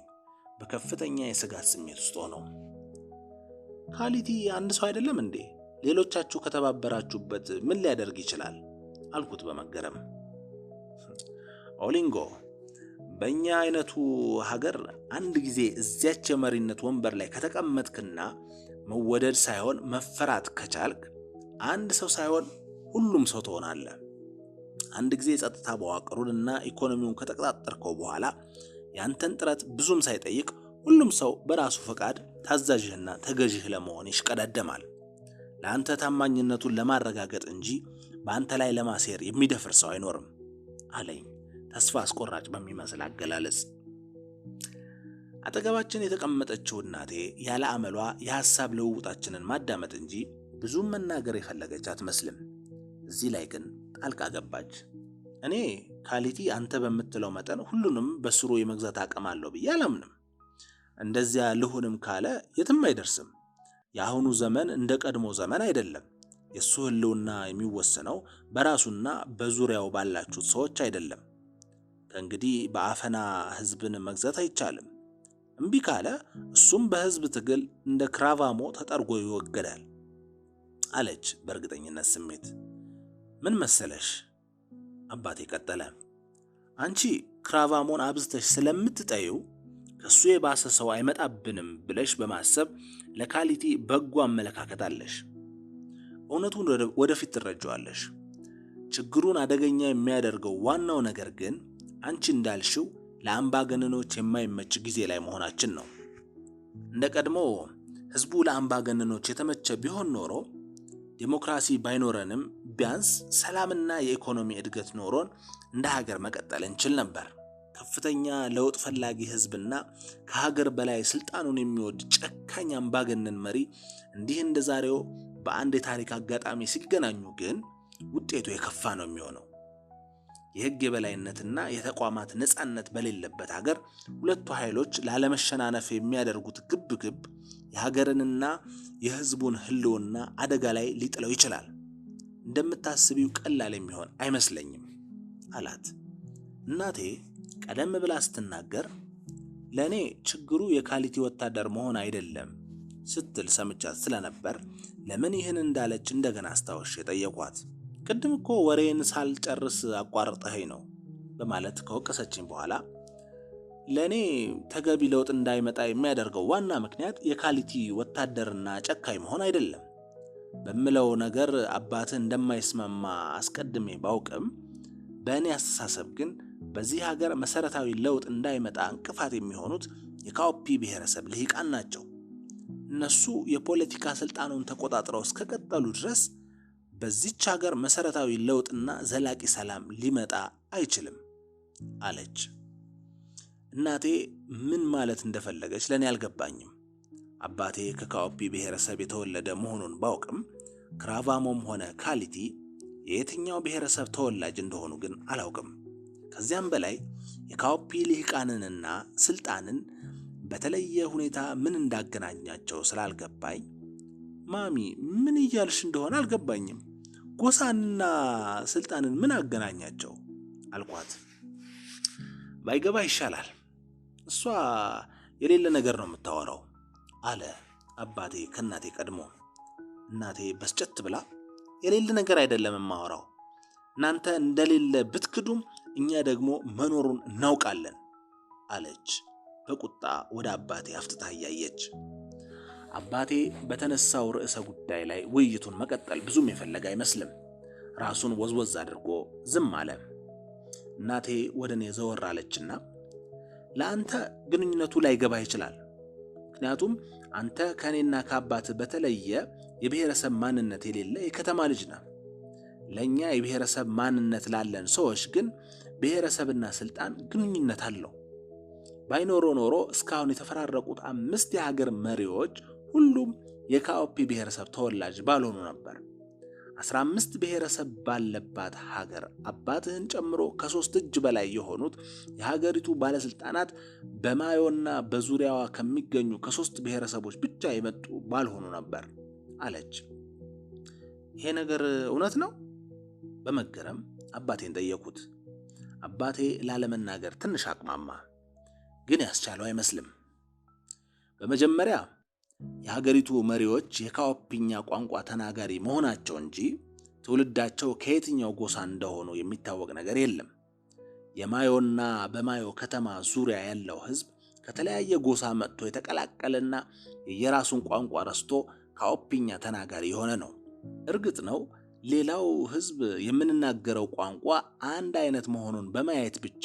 በከፍተኛ የስጋት ስሜት ውስጥ ሆኖ። ካሊቲ አንድ ሰው አይደለም እንዴ? ሌሎቻችሁ ከተባበራችሁበት ምን ሊያደርግ ይችላል? አልኩት በመገረም። ኦሊንጎ፣ በእኛ አይነቱ ሀገር አንድ ጊዜ እዚያች የመሪነት ወንበር ላይ ከተቀመጥክና መወደድ ሳይሆን መፈራት ከቻልክ አንድ ሰው ሳይሆን ሁሉም ሰው ትሆናለህ። አንድ ጊዜ የጸጥታ መዋቅሩንና ኢኮኖሚውን ከተቆጣጠርከው በኋላ ያንተን ጥረት ብዙም ሳይጠይቅ ሁሉም ሰው በራሱ ፈቃድ ታዛዥህና ተገዥህ ለመሆን ይሽቀዳደማል። ለአንተ ታማኝነቱን ለማረጋገጥ እንጂ በአንተ ላይ ለማሴር የሚደፍር ሰው አይኖርም አለኝ ተስፋ አስቆራጭ በሚመስል አገላለጽ። አጠገባችን የተቀመጠችው እናቴ ያለ አመሏ የሐሳብ ልውውጣችንን ማዳመጥ እንጂ ብዙም መናገር የፈለገች አትመስልም። እዚህ ላይ ግን ጣልቃ ገባች። እኔ ካሊቲ አንተ በምትለው መጠን ሁሉንም በስሩ የመግዛት አቅም አለው ብዬ አላምንም። እንደዚያ ልሁንም ካለ የትም አይደርስም። የአሁኑ ዘመን እንደ ቀድሞ ዘመን አይደለም። የሱ ህልውና የሚወሰነው በራሱና በዙሪያው ባላችሁት ሰዎች አይደለም። ከእንግዲህ በአፈና ህዝብን መግዛት አይቻልም። እምቢ ካለ እሱም በህዝብ ትግል እንደ ክራቫሞ ተጠርጎ ይወገዳል አለች በእርግጠኝነት ስሜት። ምን መሰለሽ አባቴ ቀጠለ፣ አንቺ ክራቫሞን አብዝተሽ ስለምትጠዩ ከሱ የባሰ ሰው አይመጣብንም ብለሽ በማሰብ ለካሊቲ በጎ አመለካከት አለሽ። እውነቱን ወደፊት ትረጃዋለሽ። ችግሩን አደገኛ የሚያደርገው ዋናው ነገር ግን አንቺ እንዳልሽው ለአምባገነኖች የማይመች ጊዜ ላይ መሆናችን ነው። እንደ ቀድሞ ህዝቡ ለአምባገነኖች የተመቸ ቢሆን ኖሮ ዲሞክራሲ ባይኖረንም ቢያንስ ሰላምና የኢኮኖሚ እድገት ኖሮን እንደ ሀገር መቀጠል እንችል ነበር። ከፍተኛ ለውጥ ፈላጊ ህዝብና ከሀገር በላይ ስልጣኑን የሚወድ ጨካኝ አምባገነን መሪ እንዲህ እንደ ዛሬው በአንድ የታሪክ አጋጣሚ ሲገናኙ ግን ውጤቱ የከፋ ነው የሚሆነው። የህግ የበላይነትና የተቋማት ነፃነት በሌለበት ሀገር ሁለቱ ኃይሎች ላለመሸናነፍ የሚያደርጉት ግብግብ የሀገርንና የህዝቡን ህልውና አደጋ ላይ ሊጥለው ይችላል። እንደምታስቢው ቀላል የሚሆን አይመስለኝም አላት። እናቴ ቀደም ብላ ስትናገር ለኔ ችግሩ የካሊቲ ወታደር መሆን አይደለም ስትል ሰምቻት ስለነበር ለምን ይህን እንዳለች እንደገና አስታውሼ ጠየኳት። ቅድም እኮ ወሬን ሳልጨርስ አቋርጠኸኝ ነው በማለት ከወቀሰችኝ በኋላ ለኔ ተገቢ ለውጥ እንዳይመጣ የሚያደርገው ዋና ምክንያት የካሊቲ ወታደርና ጨካኝ መሆን አይደለም በሚለው ነገር አባትህ እንደማይስማማ አስቀድሜ ባውቅም በእኔ አስተሳሰብ ግን በዚህ ሀገር መሰረታዊ ለውጥ እንዳይመጣ እንቅፋት የሚሆኑት የካኦፒ ብሔረሰብ ልሂቃን ናቸው። እነሱ የፖለቲካ ስልጣኑን ተቆጣጥረው እስከቀጠሉ ድረስ በዚህች ሀገር መሰረታዊ ለውጥና ዘላቂ ሰላም ሊመጣ አይችልም አለች። እናቴ ምን ማለት እንደፈለገች ለኔ አልገባኝም። አባቴ ከካኦፒ ብሔረሰብ የተወለደ መሆኑን ባውቅም ክራቫሞም ሆነ ካሊቲ የየትኛው ብሔረሰብ ተወላጅ እንደሆኑ ግን አላውቅም። ከዚያም በላይ የካኦፒ ልሂቃንንና ስልጣንን በተለየ ሁኔታ ምን እንዳገናኛቸው ስላልገባኝ ማሚ ምን እያልሽ እንደሆነ አልገባኝም። ጎሳንና ስልጣንን ምን አገናኛቸው አልኳት። ባይገባ ይሻላል፣ እሷ የሌለ ነገር ነው የምታወራው አለ አባቴ ከእናቴ ቀድሞ። እናቴ በስጨት ብላ የሌለ ነገር አይደለም የማወራው፣ እናንተ እንደሌለ ብትክዱም እኛ ደግሞ መኖሩን እናውቃለን አለች በቁጣ ወደ አባቴ አፍጥታ እያየች። አባቴ በተነሳው ርዕሰ ጉዳይ ላይ ውይይቱን መቀጠል ብዙም የፈለገ አይመስልም። ራሱን ወዝወዝ አድርጎ ዝም አለ። እናቴ ወደ እኔ ዘወር አለችና ለአንተ ግንኙነቱ ላይገባ ይችላል፣ ምክንያቱም አንተ ከኔና ከአባትህ በተለየ የብሔረሰብ ማንነት የሌለ የከተማ ልጅ ነህ። ለኛ የብሔረሰብ ማንነት ላለን ሰዎች ግን ብሔረሰብና ስልጣን ግንኙነት አለው። ባይኖሮ ኖሮ እስካሁን የተፈራረቁት 5 የሀገር መሪዎች ሁሉም የካኦፒ ብሔረሰብ ተወላጅ ባልሆኑ ነበር። 15 ብሔረሰብ ባለባት ሀገር አባትህን ጨምሮ ከ3 እጅ በላይ የሆኑት የሀገሪቱ ባለስልጣናት በማዮና በዙሪያዋ ከሚገኙ ከ3 ብሔረሰቦች ብቻ የመጡ ባልሆኑ ነበር አለች። ይሄ ነገር እውነት ነው? በመገረም አባቴን ጠየቁት። አባቴ ላለመናገር ትንሽ አቅማማ፣ ግን ያስቻለው አይመስልም። በመጀመሪያ የሀገሪቱ መሪዎች የካኦፒኛ ቋንቋ ተናጋሪ መሆናቸው እንጂ ትውልዳቸው ከየትኛው ጎሳ እንደሆኑ የሚታወቅ ነገር የለም። የማዮና በማዮ ከተማ ዙሪያ ያለው ህዝብ ከተለያየ ጎሳ መጥቶ የተቀላቀለና የራሱን ቋንቋ ረስቶ ካኦፒኛ ተናጋሪ የሆነ ነው። እርግጥ ነው ሌላው ህዝብ የምንናገረው ቋንቋ አንድ አይነት መሆኑን በማየት ብቻ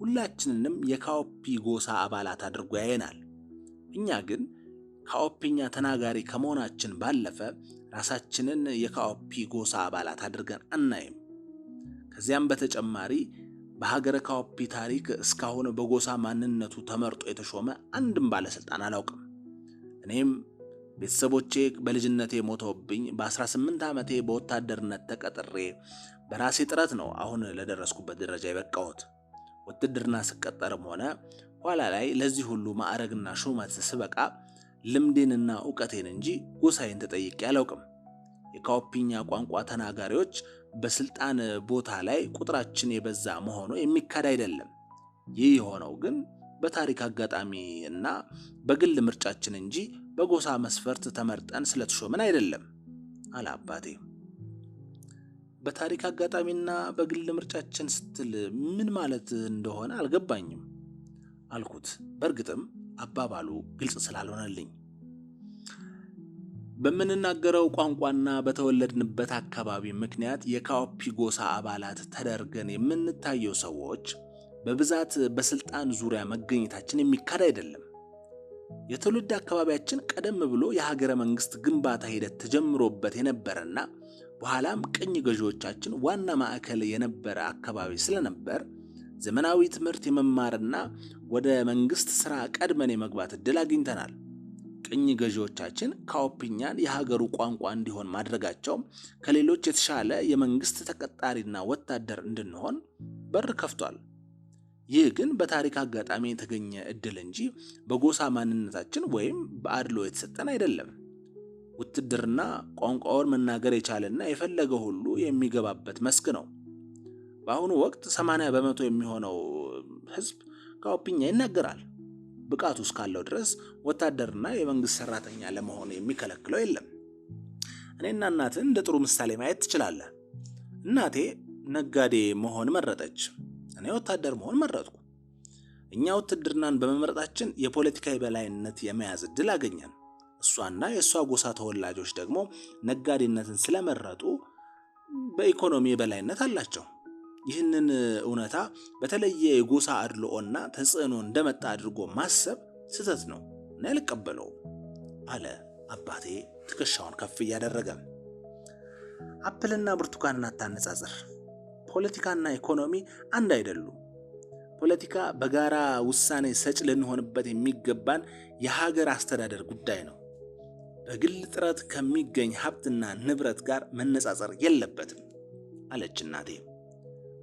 ሁላችንንም የካኦፒ ጎሳ አባላት አድርጎ ያየናል። እኛ ግን ካኦፒኛ ተናጋሪ ከመሆናችን ባለፈ ራሳችንን የካኦፒ ጎሳ አባላት አድርገን አናይም። ከዚያም በተጨማሪ በሀገረ ካኦፒ ታሪክ እስካሁን በጎሳ ማንነቱ ተመርጦ የተሾመ አንድም ባለስልጣን አላውቅም። እኔም ቤተሰቦቼ በልጅነቴ ሞተውብኝ በ18 ዓመቴ በወታደርነት ተቀጥሬ በራሴ ጥረት ነው አሁን ለደረስኩበት ደረጃ የበቃሁት። ውትድርና ስቀጠርም ሆነ ኋላ ላይ ለዚህ ሁሉ ማዕረግና ሹመት ስበቃ ልምዴንና ዕውቀቴን እንጂ ጎሳዬን ተጠይቄ አላውቅም። የካኦፒኛ ቋንቋ ተናጋሪዎች በስልጣን ቦታ ላይ ቁጥራችን የበዛ መሆኑ የሚካድ አይደለም። ይህ የሆነው ግን በታሪክ አጋጣሚ እና በግል ምርጫችን እንጂ በጎሳ መስፈርት ተመርጠን ስለተሾምን አይደለም አለ አባቴ። በታሪክ አጋጣሚና በግል ምርጫችን ስትል ምን ማለት እንደሆነ አልገባኝም አልኩት። በእርግጥም አባባሉ ግልጽ ስላልሆነልኝ። በምንናገረው ቋንቋና በተወለድንበት አካባቢ ምክንያት የካኦፒ ጎሳ አባላት ተደርገን የምንታየው ሰዎች በብዛት በስልጣን ዙሪያ መገኘታችን የሚካድ አይደለም። የትውልድ አካባቢያችን ቀደም ብሎ የሀገረ መንግስት ግንባታ ሂደት ተጀምሮበት የነበረና በኋላም ቅኝ ገዢዎቻችን ዋና ማዕከል የነበረ አካባቢ ስለነበር ዘመናዊ ትምህርት የመማርና ወደ መንግስት ስራ ቀድመን የመግባት እድል አግኝተናል። ቅኝ ገዢዎቻችን ካኦፒኛን የሀገሩ ቋንቋ እንዲሆን ማድረጋቸው ከሌሎች የተሻለ የመንግስት ተቀጣሪና ወታደር እንድንሆን በር ከፍቷል። ይህ ግን በታሪክ አጋጣሚ የተገኘ እድል እንጂ በጎሳ ማንነታችን ወይም በአድሎ የተሰጠን አይደለም። ውትድርና ቋንቋውን መናገር የቻለና የፈለገ ሁሉ የሚገባበት መስክ ነው። በአሁኑ ወቅት 80% የሚሆነው ህዝብ ካኦፒኛ ይናገራል። ብቃቱ እስካለው ድረስ ወታደርና የመንግስት ሰራተኛ ለመሆን የሚከለክለው የለም። እኔና እናትን እንደ ጥሩ ምሳሌ ማየት ትችላለህ። እናቴ ነጋዴ መሆን መረጠች፣ እኔ ወታደር መሆን መረጥኩ። እኛ ውትድርናን በመምረጣችን የፖለቲካ የበላይነት የመያዝ እድል አገኘን። እሷና የእሷ ጎሳ ተወላጆች ደግሞ ነጋዴነትን ስለመረጡ በኢኮኖሚ የበላይነት አላቸው። ይህንን እውነታ በተለየ የጎሳ አድልኦና ተጽዕኖ እንደመጣ አድርጎ ማሰብ ስህተት ነው እና ያልቀበለው አለ አባቴ ትከሻውን ከፍ እያደረገ። አፕልና ብርቱካንን አታነጻጽር። ፖለቲካና ኢኮኖሚ አንድ አይደሉም። ፖለቲካ በጋራ ውሳኔ ሰጭ ልንሆንበት የሚገባን የሀገር አስተዳደር ጉዳይ ነው። በግል ጥረት ከሚገኝ ሀብትና ንብረት ጋር መነጻጸር የለበትም አለች እናቴ።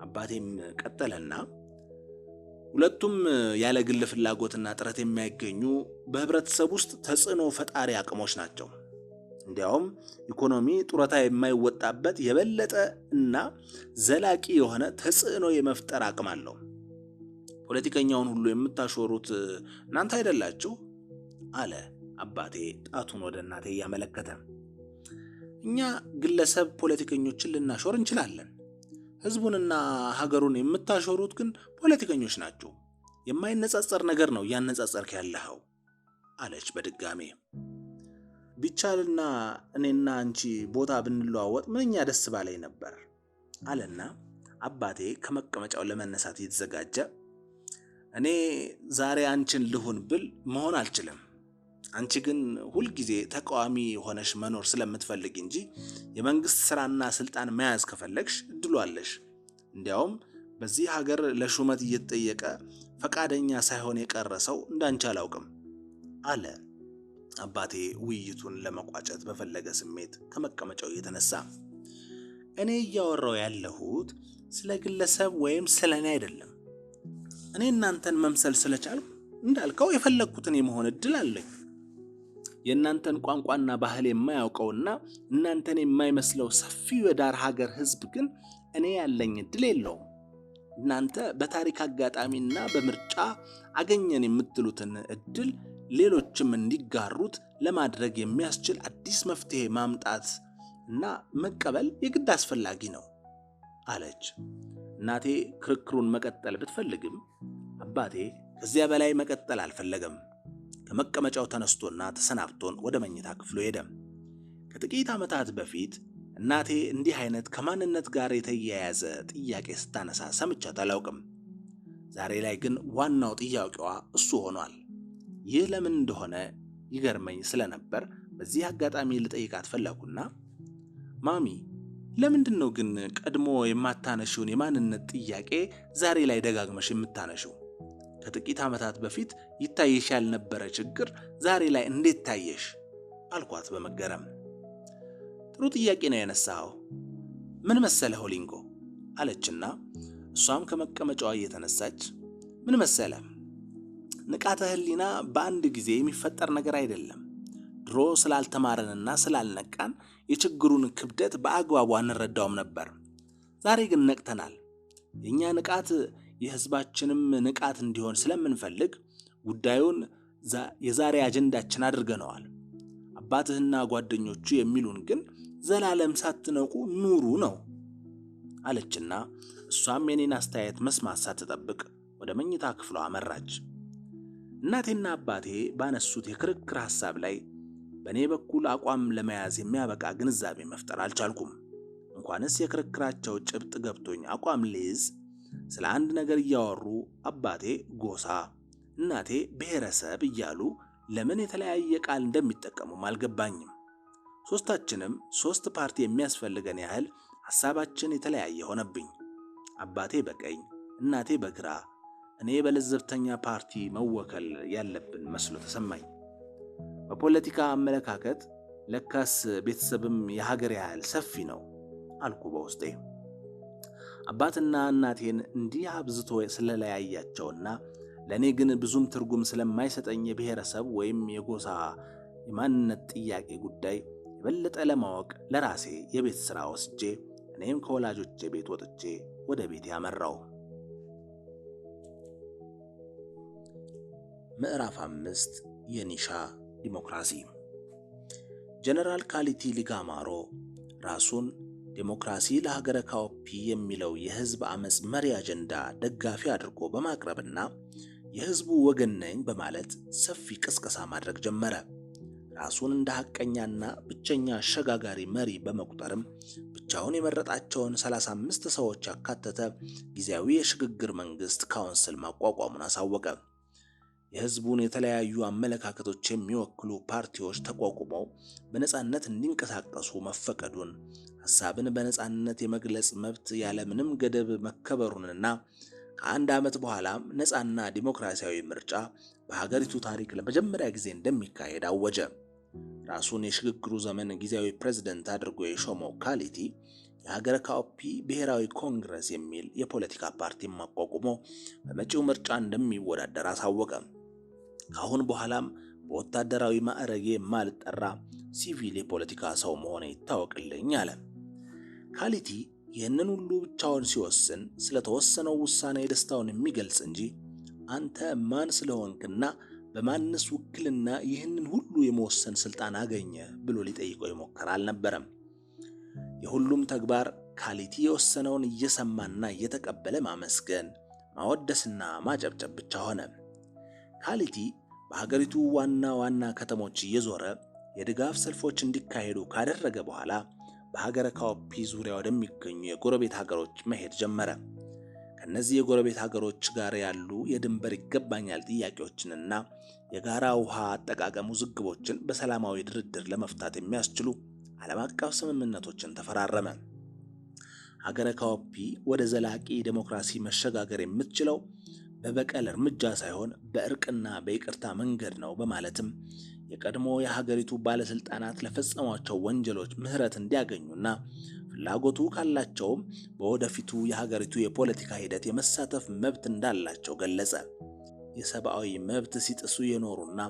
አባቴም ቀጠለና ሁለቱም ያለ ግል ፍላጎትና ጥረት የማይገኙ በህብረተሰብ ውስጥ ተጽዕኖ ፈጣሪ አቅሞች ናቸው። እንዲያውም ኢኮኖሚ ጡረታ የማይወጣበት የበለጠ እና ዘላቂ የሆነ ተጽዕኖ የመፍጠር አቅም አለው። ፖለቲከኛውን ሁሉ የምታሾሩት እናንተ አይደላችሁ አለ አባቴ ጣቱን ወደ እናቴ እያመለከተ። እኛ ግለሰብ ፖለቲከኞችን ልናሾር እንችላለን። ህዝቡንና ሀገሩን የምታሾሩት ግን ፖለቲከኞች ናቸው። የማይነጻጸር ነገር ነው ያነጻጸርክ ያለኸው አለች በድጋሜ። ቢቻልና እኔና አንቺ ቦታ ብንለዋወጥ ምንኛ ደስ ባለኝ ነበር አለና አባቴ ከመቀመጫው ለመነሳት እየተዘጋጀ፣ እኔ ዛሬ አንቺን ልሁን ብል መሆን አልችልም። አንቺ ግን ሁልጊዜ ተቃዋሚ ሆነሽ መኖር ስለምትፈልግ እንጂ የመንግስት ስራና ስልጣን መያዝ ከፈለግሽ እድሉ አለሽ። እንዲያውም በዚህ ሀገር ለሹመት እየተጠየቀ ፈቃደኛ ሳይሆን የቀረ ሰው እንዳንቺ አላውቅም አለ አባቴ ውይይቱን ለመቋጨት በፈለገ ስሜት ከመቀመጫው እየተነሳ። እኔ እያወራው ያለሁት ስለ ግለሰብ ወይም ስለኔ አይደለም። እኔ እናንተን መምሰል ስለቻልኩ እንዳልከው የፈለግኩትን የመሆን እድል አለኝ። የእናንተን ቋንቋና ባህል የማያውቀውና እናንተን የማይመስለው ሰፊው የዳር ሀገር ህዝብ ግን እኔ ያለኝ እድል የለውም። እናንተ በታሪክ አጋጣሚና በምርጫ አገኘን የምትሉትን እድል ሌሎችም እንዲጋሩት ለማድረግ የሚያስችል አዲስ መፍትሄ ማምጣት እና መቀበል የግድ አስፈላጊ ነው አለች። እናቴ ክርክሩን መቀጠል ብትፈልግም አባቴ ከዚያ በላይ መቀጠል አልፈለገም። ከመቀመጫው ተነስቶና ተሰናብቶን ወደ መኝታ ክፍሉ ሄደ። ከጥቂት ዓመታት በፊት እናቴ እንዲህ አይነት ከማንነት ጋር የተያያዘ ጥያቄ ስታነሳ ሰምቻት አላውቅም። ዛሬ ላይ ግን ዋናው ጥያቄዋ እሱ ሆኗል። ይህ ለምን እንደሆነ ይገርመኝ ስለነበር በዚህ አጋጣሚ ልጠይቃት ፈለኩና፣ ማሚ ለምንድን ነው ግን ቀድሞ የማታነሺውን የማንነት ጥያቄ ዛሬ ላይ ደጋግመሽ የምታነሺው? ከጥቂት ዓመታት በፊት ይታይሽ ያልነበረ ችግር ዛሬ ላይ እንዴት ታየሽ? አልኳት በመገረም። ጥሩ ጥያቄ ነው ያነሳው። ምን መሰለህ ሆሊንጎ አለችና እሷም ከመቀመጫዋ እየተነሳች፣ ምን መሰለህ፣ ንቃተ ህሊና በአንድ ጊዜ የሚፈጠር ነገር አይደለም። ድሮ ስላልተማረንና ስላልነቃን የችግሩን ክብደት በአግባቡ አንረዳውም ነበር። ዛሬ ግን ነቅተናል። የኛ ንቃት የህዝባችንም ንቃት እንዲሆን ስለምንፈልግ ጉዳዩን የዛሬ አጀንዳችን አድርገነዋል። አባትህና ጓደኞቹ የሚሉን ግን ዘላለም ሳትነቁ ኑሩ ነው አለችና እሷም የኔን አስተያየት መስማት ሳትጠብቅ ወደ መኝታ ክፍሏ አመራች። እናቴና አባቴ ባነሱት የክርክር ሐሳብ ላይ በእኔ በኩል አቋም ለመያዝ የሚያበቃ ግንዛቤ መፍጠር አልቻልኩም። እንኳንስ የክርክራቸው ጭብጥ ገብቶኝ አቋም ልይዝ፣ ስለ አንድ ነገር እያወሩ አባቴ ጎሳ፣ እናቴ ብሔረሰብ እያሉ ለምን የተለያየ ቃል እንደሚጠቀሙም አልገባኝም። ሶስታችንም ሶስት ፓርቲ የሚያስፈልገን ያህል ሐሳባችን የተለያየ ሆነብኝ። አባቴ በቀኝ እናቴ በግራ፣ እኔ በለዘብተኛ ፓርቲ መወከል ያለብን መስሎ ተሰማኝ። በፖለቲካ አመለካከት ለካስ ቤተሰብም የሀገር ያህል ሰፊ ነው አልኩ በውስጤ። አባትና እናቴን እንዲህ አብዝቶ ስለለያያቸውና ለእኔ ግን ብዙም ትርጉም ስለማይሰጠኝ የብሔረሰብ ወይም የጎሳ የማንነት ጥያቄ ጉዳይ የበለጠ ለማወቅ ለራሴ የቤት ሥራ ወስጄ እኔም ከወላጆቼ ቤት ወጥቼ ወደ ቤት ያመራው። ምዕራፍ 5 የኒሻ ዲሞክራሲ። ጀነራል ካሊቲ ሊጋማሮ ራሱን ዲሞክራሲ ለሀገረ ካኦፒ የሚለው የህዝብ አመጽ መሪ አጀንዳ ደጋፊ አድርጎ በማቅረብና የህዝቡ ወገን ነኝ በማለት ሰፊ ቅስቀሳ ማድረግ ጀመረ። ራሱን እንደ ሐቀኛና ብቸኛ አሸጋጋሪ መሪ በመቁጠርም ብቻውን የመረጣቸውን 35 ሰዎች ያካተተ ጊዜያዊ የሽግግር መንግስት ካውንስል ማቋቋሙን አሳወቀ። የህዝቡን የተለያዩ አመለካከቶች የሚወክሉ ፓርቲዎች ተቋቁመው በነጻነት እንዲንቀሳቀሱ መፈቀዱን፣ ሐሳብን በነጻነት የመግለጽ መብት ያለምንም ገደብ መከበሩንና ከአንድ ዓመት በኋላም ነጻና ዲሞክራሲያዊ ምርጫ በሀገሪቱ ታሪክ ለመጀመሪያ ጊዜ እንደሚካሄድ አወጀ። ራሱን የሽግግሩ ዘመን ጊዜያዊ ፕሬዝደንት አድርጎ የሾመው ካሊቲ የሀገረ ካኦፒ ብሔራዊ ኮንግረስ የሚል የፖለቲካ ፓርቲ ማቋቁሞ በመጪው ምርጫ እንደሚወዳደር አሳወቀ። ካሁን በኋላም በወታደራዊ ማዕረጌ የማልጠራ ሲቪል የፖለቲካ ሰው መሆኔ ይታወቅልኝ አለ። ካሊቲ ይህንን ሁሉ ብቻውን ሲወስን ስለተወሰነው ውሳኔ ደስታውን የሚገልጽ እንጂ አንተ ማን ስለሆንክና በማንስ ውክልና ይህንን ሁሉ የመወሰን ስልጣን አገኘ ብሎ ሊጠይቀው የሞከረ አልነበረም። የሁሉም ተግባር ካሊቲ የወሰነውን እየሰማና እየተቀበለ ማመስገን፣ ማወደስና ማጨብጨብ ብቻ ሆነ። ካሊቲ በሀገሪቱ ዋና ዋና ከተሞች እየዞረ የድጋፍ ሰልፎች እንዲካሄዱ ካደረገ በኋላ በሀገረ ካኦፒ ዙሪያ ወደሚገኙ የጎረቤት ሀገሮች መሄድ ጀመረ። ከነዚህ የጎረቤት ሀገሮች ጋር ያሉ የድንበር ይገባኛል ጥያቄዎችንና የጋራ ውሃ አጠቃቀም ውዝግቦችን በሰላማዊ ድርድር ለመፍታት የሚያስችሉ ዓለም አቀፍ ስምምነቶችን ተፈራረመ። ሀገረ ካኦፒ ወደ ዘላቂ ዲሞክራሲ መሸጋገር የምትችለው በበቀል እርምጃ ሳይሆን በእርቅና በይቅርታ መንገድ ነው በማለትም የቀድሞ የሀገሪቱ ባለስልጣናት ለፈጸሟቸው ወንጀሎች ምህረት እንዲያገኙና ፍላጎቱ ካላቸውም በወደፊቱ የሀገሪቱ የፖለቲካ ሂደት የመሳተፍ መብት እንዳላቸው ገለጸ። የሰብአዊ መብት ሲጥሱ የኖሩና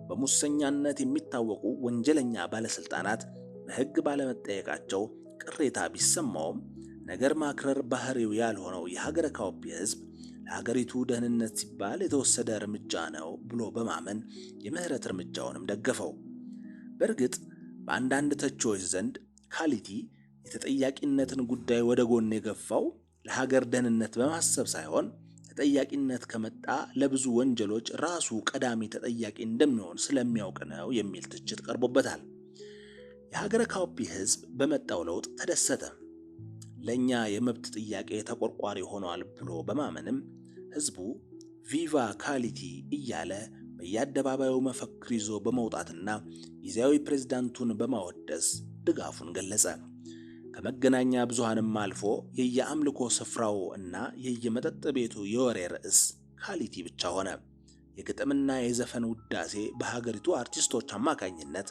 በሙሰኛነት የሚታወቁ ወንጀለኛ ባለስልጣናት በሕግ ባለመጠየቃቸው ቅሬታ ቢሰማውም ነገር ማክረር ባህሪው ያልሆነው የሀገረ ካኦፒ ሕዝብ ለሀገሪቱ ደህንነት ሲባል የተወሰደ እርምጃ ነው ብሎ በማመን የምህረት እርምጃውንም ደገፈው። በእርግጥ በአንዳንድ ተቺዎች ዘንድ ካሊቲ የተጠያቂነትን ጉዳይ ወደ ጎን የገፋው ለሀገር ደህንነት በማሰብ ሳይሆን ተጠያቂነት ከመጣ ለብዙ ወንጀሎች ራሱ ቀዳሚ ተጠያቂ እንደሚሆን ስለሚያውቅ ነው የሚል ትችት ቀርቦበታል። የሀገረ ካኦፒ ሕዝብ በመጣው ለውጥ ተደሰተ። ለኛ የመብት ጥያቄ ተቆርቋሪ ሆኗል ብሎ በማመንም ሕዝቡ ቪቫ ካሊቲ እያለ በየአደባባዩ መፈክር ይዞ በመውጣትና ጊዜያዊ ፕሬዝዳንቱን በማወደስ ድጋፉን ገለጸ። ከመገናኛ ብዙሃንም አልፎ የየአምልኮ ስፍራው እና የየመጠጥ ቤቱ የወሬ ርዕስ ካሊቲ ብቻ ሆነ። የግጥምና የዘፈን ውዳሴ በሀገሪቱ አርቲስቶች አማካኝነት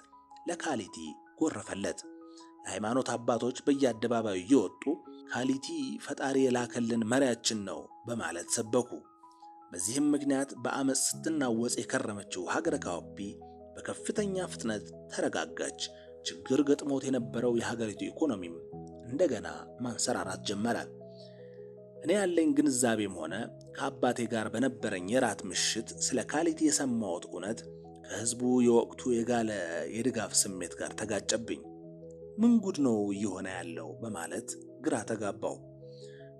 ለካሊቲ ጎረፈለት። የሃይማኖት አባቶች በየአደባባዩ እየወጡ ካሊቲ ፈጣሪ የላከልን መሪያችን ነው በማለት ሰበኩ። በዚህም ምክንያት በአመፅ ስትናወጽ የከረመችው ሀገረ ካኦፒ በከፍተኛ ፍጥነት ተረጋጋች። ችግር ገጥሞት የነበረው የሀገሪቱ ኢኮኖሚም እንደገና ማንሰራራት ጀመረ። እኔ ያለኝ ግንዛቤም ሆነ ከአባቴ ጋር በነበረኝ የራት ምሽት ስለ ካሊቲ የሰማሁት እውነት ከህዝቡ የወቅቱ የጋለ የድጋፍ ስሜት ጋር ተጋጨብኝ። ምን ጉድ ነው እየሆነ ያለው በማለት ግራ ተጋባው።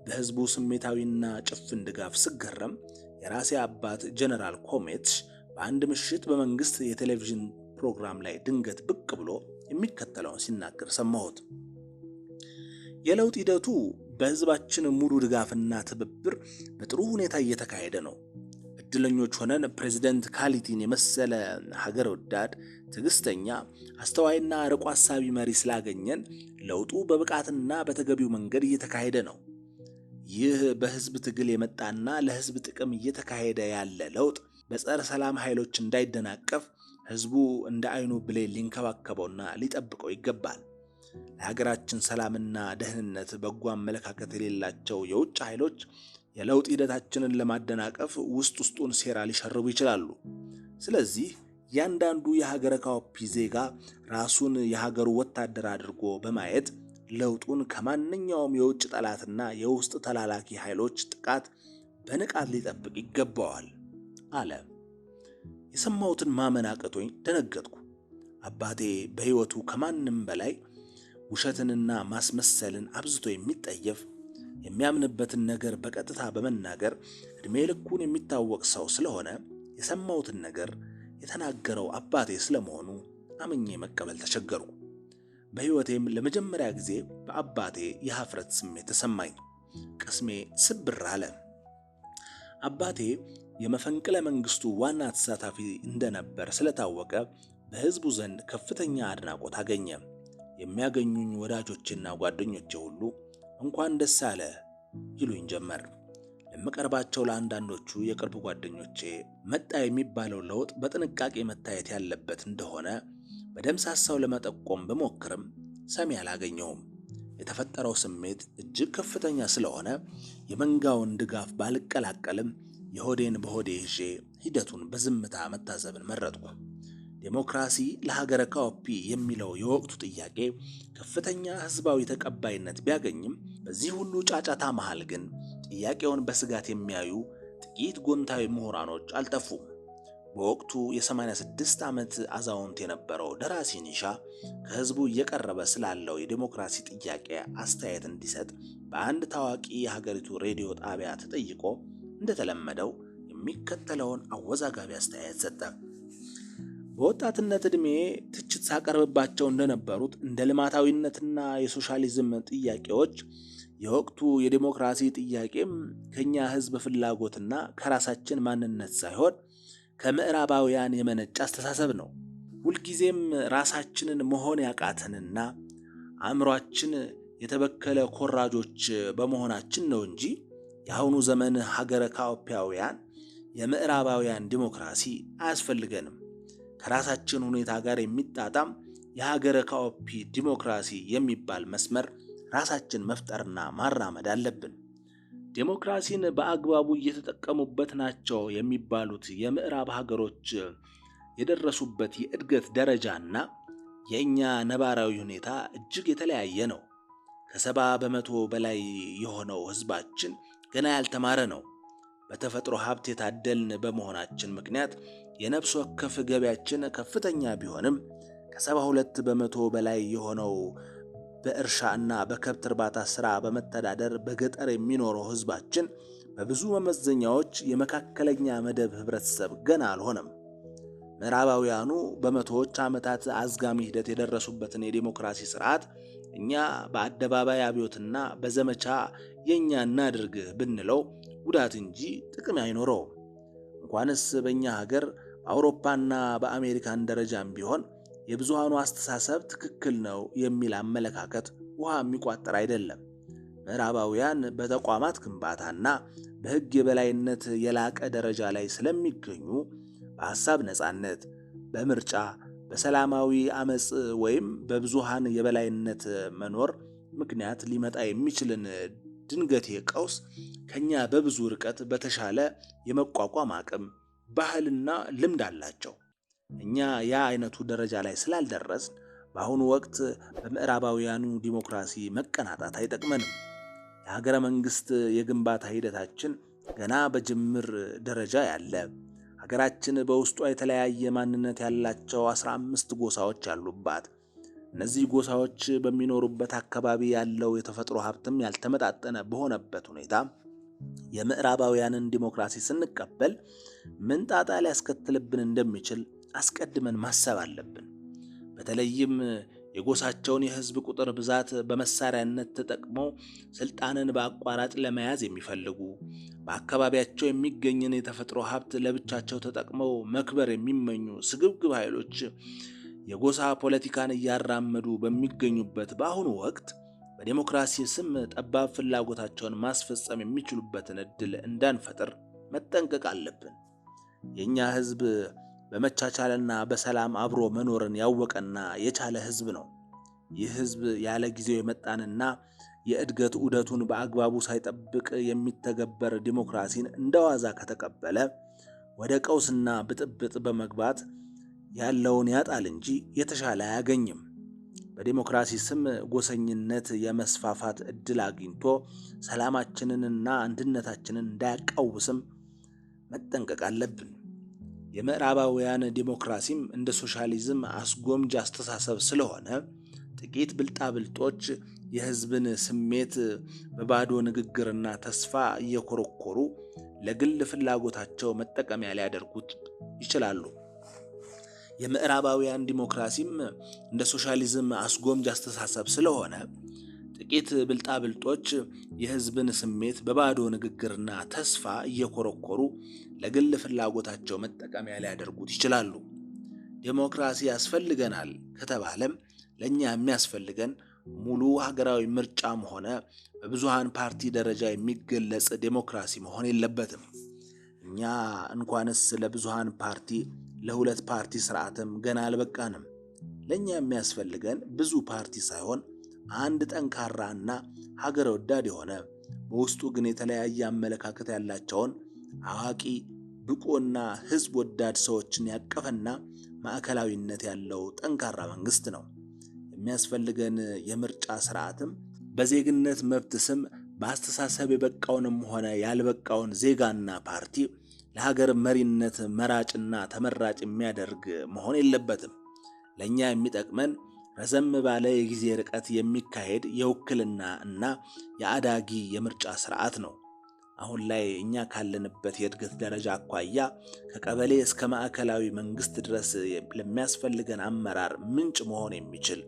በህዝቡ ስሜታዊና ጭፍን ድጋፍ ስገረም የራሴ አባት ጀነራል ኮሜትሽ በአንድ ምሽት በመንግስት የቴሌቪዥን ፕሮግራም ላይ ድንገት ብቅ ብሎ የሚከተለውን ሲናገር ሰማሁት። የለውጥ ሂደቱ በህዝባችን ሙሉ ድጋፍና ትብብር በጥሩ ሁኔታ እየተካሄደ ነው። እድለኞች ሆነን ፕሬዝዳንት ካሊቲን የመሰለ ሀገር ወዳድ፣ ትዕግስተኛ፣ አስተዋይና ርቆ አሳቢ መሪ ስላገኘን ለውጡ በብቃትና በተገቢው መንገድ እየተካሄደ ነው። ይህ በህዝብ ትግል የመጣና ለህዝብ ጥቅም እየተካሄደ ያለ ለውጥ በጸረ ሰላም ኃይሎች እንዳይደናቀፍ ህዝቡ እንደ አይኑ ብሌን ሊንከባከበውና ሊጠብቀው ይገባል። ለሀገራችን ሰላምና ደህንነት በጎ አመለካከት የሌላቸው የውጭ ኃይሎች የለውጥ ሂደታችንን ለማደናቀፍ ውስጡን ሴራ ሊሸርቡ ይችላሉ። ስለዚህ ያንዳንዱ የሀገረ ካኦፒ ዜጋ ራሱን የሀገሩ ወታደር አድርጎ በማየት ለውጡን ከማንኛውም የውጭ ጠላትና የውስጥ ተላላኪ ኃይሎች ጥቃት በንቃት ሊጠብቅ ይገባዋል አለ። የሰማሁትን ማመን አቅቶኝ ደነገጥኩ። አባቴ በሕይወቱ ከማንም በላይ ውሸትንና ማስመሰልን አብዝቶ የሚጠየፍ፣ የሚያምንበትን ነገር በቀጥታ በመናገር እድሜ ልኩን የሚታወቅ ሰው ስለሆነ የሰማሁትን ነገር የተናገረው አባቴ ስለመሆኑ አምኜ መቀበል ተቸገርኩ። በሕይወቴም ለመጀመሪያ ጊዜ በአባቴ የሀፍረት ስሜት ተሰማኝ። ቅስሜ ስብር አለ። አባቴ የመፈንቅለ መንግስቱ ዋና ተሳታፊ እንደነበር ስለታወቀ በህዝቡ ዘንድ ከፍተኛ አድናቆት አገኘ። የሚያገኙኝ ወዳጆችና ጓደኞቼ ሁሉ እንኳን ደስ አለ ይሉኝ ጀመር። ለምቀርባቸው ለአንዳንዶቹ የቅርብ ጓደኞቼ መጣ የሚባለው ለውጥ በጥንቃቄ መታየት ያለበት እንደሆነ በደምሳሳው ለመጠቆም በሞክርም ሰሚ አላገኘውም። የተፈጠረው ስሜት እጅግ ከፍተኛ ስለሆነ የመንጋውን ድጋፍ ባልቀላቀልም የሆዴን በሆዴ ይዤ ሂደቱን በዝምታ መታዘብን መረጥኩ። ዴሞክራሲ ለሀገረ ካኦፒ የሚለው የወቅቱ ጥያቄ ከፍተኛ ህዝባዊ ተቀባይነት ቢያገኝም በዚህ ሁሉ ጫጫታ መሃል ግን ጥያቄውን በስጋት የሚያዩ ጥቂት ጎንታዊ ምሁራኖች አልጠፉም። በወቅቱ የ86 ዓመት አዛውንት የነበረው ደራሲ ኒሻ ከህዝቡ እየቀረበ ስላለው የዴሞክራሲ ጥያቄ አስተያየት እንዲሰጥ በአንድ ታዋቂ የሀገሪቱ ሬዲዮ ጣቢያ ተጠይቆ እንደተለመደው የሚከተለውን አወዛጋቢ አስተያየት ሰጠ። በወጣትነት ዕድሜ ትችት ሳቀርብባቸው እንደነበሩት እንደ ልማታዊነትና የሶሻሊዝም ጥያቄዎች የወቅቱ የዴሞክራሲ ጥያቄም ከኛ ህዝብ ፍላጎትና ከራሳችን ማንነት ሳይሆን ከምዕራባውያን የመነጨ አስተሳሰብ ነው። ሁልጊዜም ራሳችንን መሆን ያቃተንና አእምሯችን የተበከለ ኮራጆች በመሆናችን ነው እንጂ የአሁኑ ዘመን ሀገረ ካኦፒያውያን የምዕራባውያን ዲሞክራሲ አያስፈልገንም። ከራሳችን ሁኔታ ጋር የሚጣጣም የሀገረ ካኦፒ ዲሞክራሲ የሚባል መስመር ራሳችን መፍጠርና ማራመድ አለብን። ዴሞክራሲን በአግባቡ እየተጠቀሙበት ናቸው የሚባሉት የምዕራብ ሀገሮች የደረሱበት የእድገት ደረጃና የእኛ ነባራዊ ሁኔታ እጅግ የተለያየ ነው። ከ70% በላይ የሆነው ህዝባችን ገና ያልተማረ ነው። በተፈጥሮ ሀብት የታደልን በመሆናችን ምክንያት የነፍስ ወከፍ ገቢያችን ከፍተኛ ቢሆንም ከ72% በላይ የሆነው በእርሻና በከብት እርባታ ስራ በመተዳደር በገጠር የሚኖረው ህዝባችን በብዙ መመዘኛዎች የመካከለኛ መደብ ህብረተሰብ ገና አልሆነም። ምዕራባውያኑ በመቶዎች ዓመታት አዝጋሚ ሂደት የደረሱበትን የዲሞክራሲ ስርዓት እኛ በአደባባይ አብዮትና በዘመቻ የኛ እናድርግ ብንለው ጉዳት እንጂ ጥቅም አይኖረውም። እንኳንስ በእኛ ሀገር በአውሮፓና በአሜሪካን ደረጃም ቢሆን የብዙሃኑ አስተሳሰብ ትክክል ነው የሚል አመለካከት ውሃ የሚቋጠር አይደለም። ምዕራባውያን በተቋማት ግንባታና በህግ የበላይነት የላቀ ደረጃ ላይ ስለሚገኙ በሐሳብ ነጻነት፣ በምርጫ፣ በሰላማዊ አመጽ ወይም በብዙሃን የበላይነት መኖር ምክንያት ሊመጣ የሚችልን ድንገቴ ቀውስ ከኛ በብዙ ርቀት በተሻለ የመቋቋም አቅም፣ ባህልና ልምድ አላቸው። እኛ ያ አይነቱ ደረጃ ላይ ስላልደረስን በአሁኑ ወቅት በምዕራባውያኑ ዲሞክራሲ መቀናጣት አይጠቅመንም። የሀገረ መንግስት የግንባታ ሂደታችን ገና በጅምር ደረጃ ያለ፣ ሀገራችን በውስጧ የተለያየ ማንነት ያላቸው 15 ጎሳዎች ያሉባት፣ እነዚህ ጎሳዎች በሚኖሩበት አካባቢ ያለው የተፈጥሮ ሀብትም ያልተመጣጠነ በሆነበት ሁኔታ የምዕራባውያንን ዲሞክራሲ ስንቀበል ምን ጣጣ ሊያስከትልብን እንደሚችል አስቀድመን ማሰብ አለብን። በተለይም የጎሳቸውን የህዝብ ቁጥር ብዛት በመሳሪያነት ተጠቅመው ስልጣንን በአቋራጭ ለመያዝ የሚፈልጉ፣ በአካባቢያቸው የሚገኝን የተፈጥሮ ሀብት ለብቻቸው ተጠቅመው መክበር የሚመኙ ስግብግብ ኃይሎች የጎሳ ፖለቲካን እያራመዱ በሚገኙበት በአሁኑ ወቅት በዲሞክራሲ ስም ጠባብ ፍላጎታቸውን ማስፈጸም የሚችሉበትን እድል እንዳንፈጥር መጠንቀቅ አለብን። የኛ ህዝብ በመቻቻልና በሰላም አብሮ መኖርን ያወቀና የቻለ ህዝብ ነው። ይህ ህዝብ ያለ ጊዜው የመጣንና የእድገት ዑደቱን በአግባቡ ሳይጠብቅ የሚተገበር ዲሞክራሲን እንደዋዛ ከተቀበለ ወደ ቀውስና ብጥብጥ በመግባት ያለውን ያጣል እንጂ የተሻለ አያገኝም። በዲሞክራሲ ስም ጎሰኝነት የመስፋፋት እድል አግኝቶ ሰላማችንንና አንድነታችንን እንዳያቃውስም መጠንቀቅ አለብን። የምዕራባውያን ዲሞክራሲም እንደ ሶሻሊዝም አስጎምጅ አስተሳሰብ ስለሆነ ጥቂት ብልጣብልጦች የህዝብን ስሜት በባዶ ንግግርና ተስፋ እየኮረኮሩ ለግል ፍላጎታቸው መጠቀሚያ ሊያደርጉት ይችላሉ። የምዕራባውያን ዲሞክራሲም እንደ ሶሻሊዝም አስጎምጅ አስተሳሰብ ስለሆነ ጥቂት ብልጣብልጦች የህዝብን ስሜት በባዶ ንግግርና ተስፋ እየኮረኮሩ ለግል ፍላጎታቸው መጠቀሚያ ሊያደርጉት ይችላሉ። ዲሞክራሲ ያስፈልገናል ከተባለም ለኛ የሚያስፈልገን ሙሉ ሀገራዊ ምርጫም ሆነ በብዙሃን ፓርቲ ደረጃ የሚገለጽ ዲሞክራሲ መሆን የለበትም። እኛ እንኳንስ ለብዙሃን ፓርቲ ለሁለት ፓርቲ ስርዓትም ገና አልበቃንም። ለኛ የሚያስፈልገን ብዙ ፓርቲ ሳይሆን አንድ ጠንካራና ሀገር ወዳድ የሆነ በውስጡ ግን የተለያየ አመለካከት ያላቸውን አዋቂ ብቁና ህዝብ ወዳድ ሰዎችን ያቀፈና ማዕከላዊነት ያለው ጠንካራ መንግስት ነው። የሚያስፈልገን የምርጫ ስርዓትም በዜግነት መብት ስም በአስተሳሰብ የበቃውንም ሆነ ያልበቃውን ዜጋና ፓርቲ ለሀገር መሪነት መራጭና ተመራጭ የሚያደርግ መሆን የለበትም። ለኛ የሚጠቅመን ረዘም ባለ የጊዜ ርቀት የሚካሄድ የውክልና እና የአዳጊ የምርጫ ስርዓት ነው። አሁን ላይ እኛ ካለንበት የእድገት ደረጃ አኳያ ከቀበሌ እስከ ማዕከላዊ መንግስት ድረስ ለሚያስፈልገን አመራር ምንጭ መሆን የሚችል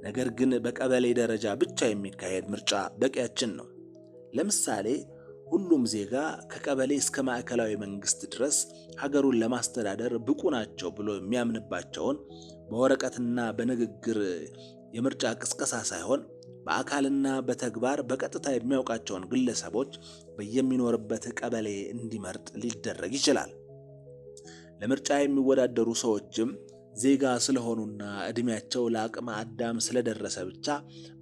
ነገር ግን በቀበሌ ደረጃ ብቻ የሚካሄድ ምርጫ በቂያችን ነው። ለምሳሌ ሁሉም ዜጋ ከቀበሌ እስከ ማዕከላዊ መንግስት ድረስ ሀገሩን ለማስተዳደር ብቁ ናቸው ብሎ የሚያምንባቸውን በወረቀትና በንግግር የምርጫ ቅስቀሳ ሳይሆን በአካልና በተግባር በቀጥታ የሚያውቃቸውን ግለሰቦች በየሚኖርበት ቀበሌ እንዲመርጥ ሊደረግ ይችላል። ለምርጫ የሚወዳደሩ ሰዎችም ዜጋ ስለሆኑና እድሜያቸው ለአቅመ አዳም ስለደረሰ ብቻ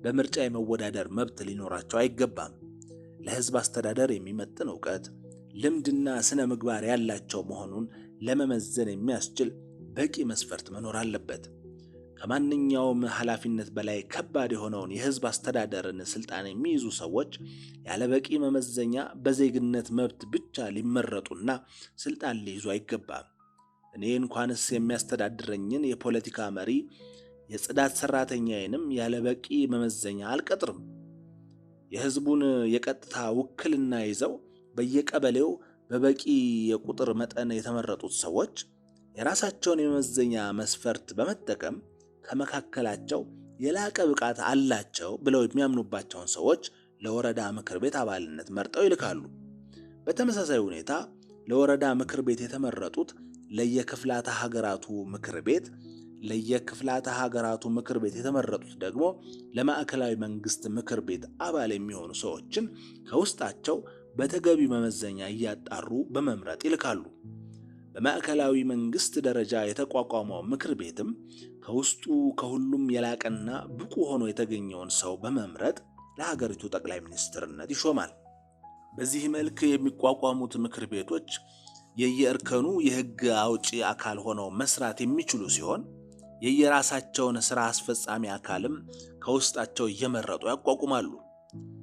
በምርጫ የመወዳደር መብት ሊኖራቸው አይገባም። ለህዝብ አስተዳደር የሚመጥን ዕውቀት፣ ልምድና ስነ ምግባር ያላቸው መሆኑን ለመመዘን የሚያስችል በቂ መስፈርት መኖር አለበት። ከማንኛውም ኃላፊነት በላይ ከባድ የሆነውን የህዝብ አስተዳደርን ስልጣን የሚይዙ ሰዎች ያለ በቂ መመዘኛ በዜግነት መብት ብቻ ሊመረጡና ስልጣን ሊይዙ አይገባም። እኔ እንኳንስ የሚያስተዳድረኝን የፖለቲካ መሪ የጽዳት ሰራተኛዬንም ያለ በቂ መመዘኛ አልቀጥርም። የህዝቡን የቀጥታ ውክልና ይዘው በየቀበሌው በበቂ የቁጥር መጠን የተመረጡት ሰዎች የራሳቸውን የመመዘኛ መስፈርት በመጠቀም ከመካከላቸው የላቀ ብቃት አላቸው ብለው የሚያምኑባቸውን ሰዎች ለወረዳ ምክር ቤት አባልነት መርጠው ይልካሉ። በተመሳሳይ ሁኔታ ለወረዳ ምክር ቤት የተመረጡት ለየክፍላተ ሀገራቱ ምክር ቤት፣ ለየክፍላተ ሀገራቱ ምክር ቤት የተመረጡት ደግሞ ለማዕከላዊ መንግስት ምክር ቤት አባል የሚሆኑ ሰዎችን ከውስጣቸው በተገቢ መመዘኛ እያጣሩ በመምረጥ ይልካሉ። በማዕከላዊ መንግስት ደረጃ የተቋቋመው ምክር ቤትም ከውስጡ ከሁሉም የላቀና ብቁ ሆኖ የተገኘውን ሰው በመምረጥ ለሀገሪቱ ጠቅላይ ሚኒስትርነት ይሾማል። በዚህ መልክ የሚቋቋሙት ምክር ቤቶች የየእርከኑ የህግ አውጪ አካል ሆነው መስራት የሚችሉ ሲሆን የየራሳቸውን ስራ አስፈጻሚ አካልም ከውስጣቸው እየመረጡ ያቋቁማሉ።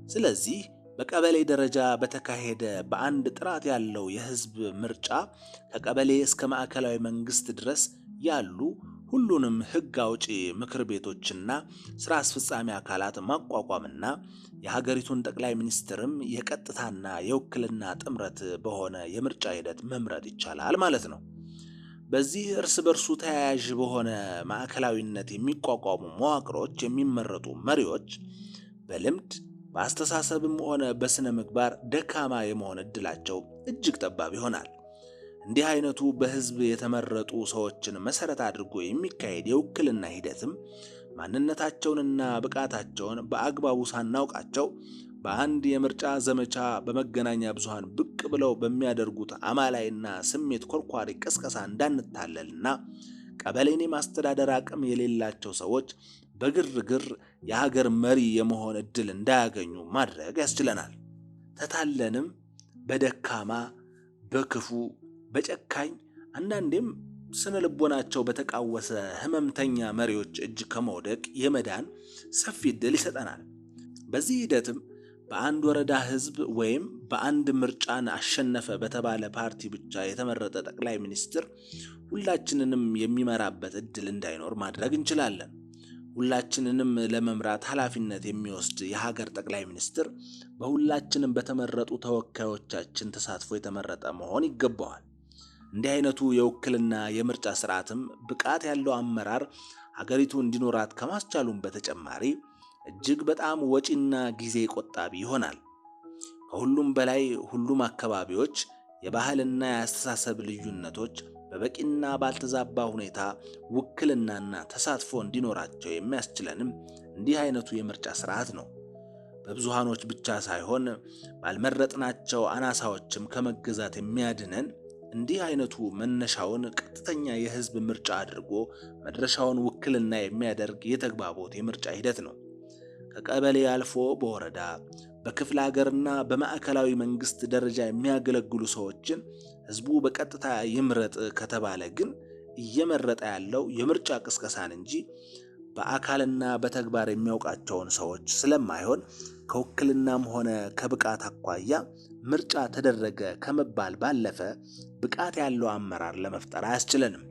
ስለዚህ በቀበሌ ደረጃ በተካሄደ በአንድ ጥራት ያለው የህዝብ ምርጫ ከቀበሌ እስከ ማዕከላዊ መንግስት ድረስ ያሉ ሁሉንም ህግ አውጪ ምክር ቤቶችና ስራ አስፈጻሚ አካላት ማቋቋምና የሀገሪቱን ጠቅላይ ሚኒስትርም የቀጥታና የውክልና ጥምረት በሆነ የምርጫ ሂደት መምረጥ ይቻላል ማለት ነው። በዚህ እርስ በርሱ ተያያዥ በሆነ ማዕከላዊነት የሚቋቋሙ መዋቅሮች የሚመረጡ መሪዎች በልምድ በአስተሳሰብም ሆነ በስነ ምግባር ደካማ የመሆን እድላቸው እጅግ ጠባብ ይሆናል። እንዲህ አይነቱ በህዝብ የተመረጡ ሰዎችን መሰረት አድርጎ የሚካሄድ የውክልና ሂደትም ማንነታቸውንና ብቃታቸውን በአግባቡ ሳናውቃቸው በአንድ የምርጫ ዘመቻ በመገናኛ ብዙሃን ብቅ ብለው በሚያደርጉት አማላይና ስሜት ኮርኳሪ ቅስቀሳ እንዳንታለልና ቀበሌን የማስተዳደር አቅም የሌላቸው ሰዎች በግርግር የሀገር መሪ የመሆን እድል እንዳያገኙ ማድረግ ያስችለናል። ተታለንም በደካማ በክፉ በጨካኝ አንዳንዴም ስነ ልቦናቸው በተቃወሰ ህመምተኛ መሪዎች እጅ ከመውደቅ የመዳን ሰፊ እድል ይሰጠናል። በዚህ ሂደትም በአንድ ወረዳ ህዝብ ወይም በአንድ ምርጫን አሸነፈ በተባለ ፓርቲ ብቻ የተመረጠ ጠቅላይ ሚኒስትር ሁላችንንም የሚመራበት እድል እንዳይኖር ማድረግ እንችላለን። ሁላችንንም ለመምራት ኃላፊነት የሚወስድ የሀገር ጠቅላይ ሚኒስትር በሁላችንም በተመረጡ ተወካዮቻችን ተሳትፎ የተመረጠ መሆን ይገባዋል። እንዲህ አይነቱ የውክልና የምርጫ ስርዓትም ብቃት ያለው አመራር ሀገሪቱ እንዲኖራት ከማስቻሉም በተጨማሪ እጅግ በጣም ወጪና ጊዜ ቆጣቢ ይሆናል። ከሁሉም በላይ ሁሉም አካባቢዎች የባህልና የአስተሳሰብ ልዩነቶች በበቂና ባልተዛባ ሁኔታ ውክልናና ተሳትፎ እንዲኖራቸው የሚያስችለንም እንዲህ አይነቱ የምርጫ ስርዓት ነው። በብዙሃኖች ብቻ ሳይሆን ባልመረጥናቸው አናሳዎችም ከመገዛት የሚያድነን እንዲህ አይነቱ መነሻውን ቀጥተኛ የህዝብ ምርጫ አድርጎ መድረሻውን ውክልና የሚያደርግ የተግባቦት የምርጫ ሂደት ነው። ከቀበሌ አልፎ በወረዳ በክፍለ ሀገርና በማዕከላዊ መንግስት ደረጃ የሚያገለግሉ ሰዎችን ህዝቡ በቀጥታ ይምረጥ ከተባለ ግን እየመረጠ ያለው የምርጫ ቅስቀሳን እንጂ በአካልና በተግባር የሚያውቃቸውን ሰዎች ስለማይሆን ከውክልናም ሆነ ከብቃት አኳያ ምርጫ ተደረገ ከመባል ባለፈ ብቃት ያለው አመራር ለመፍጠር አያስችለንም።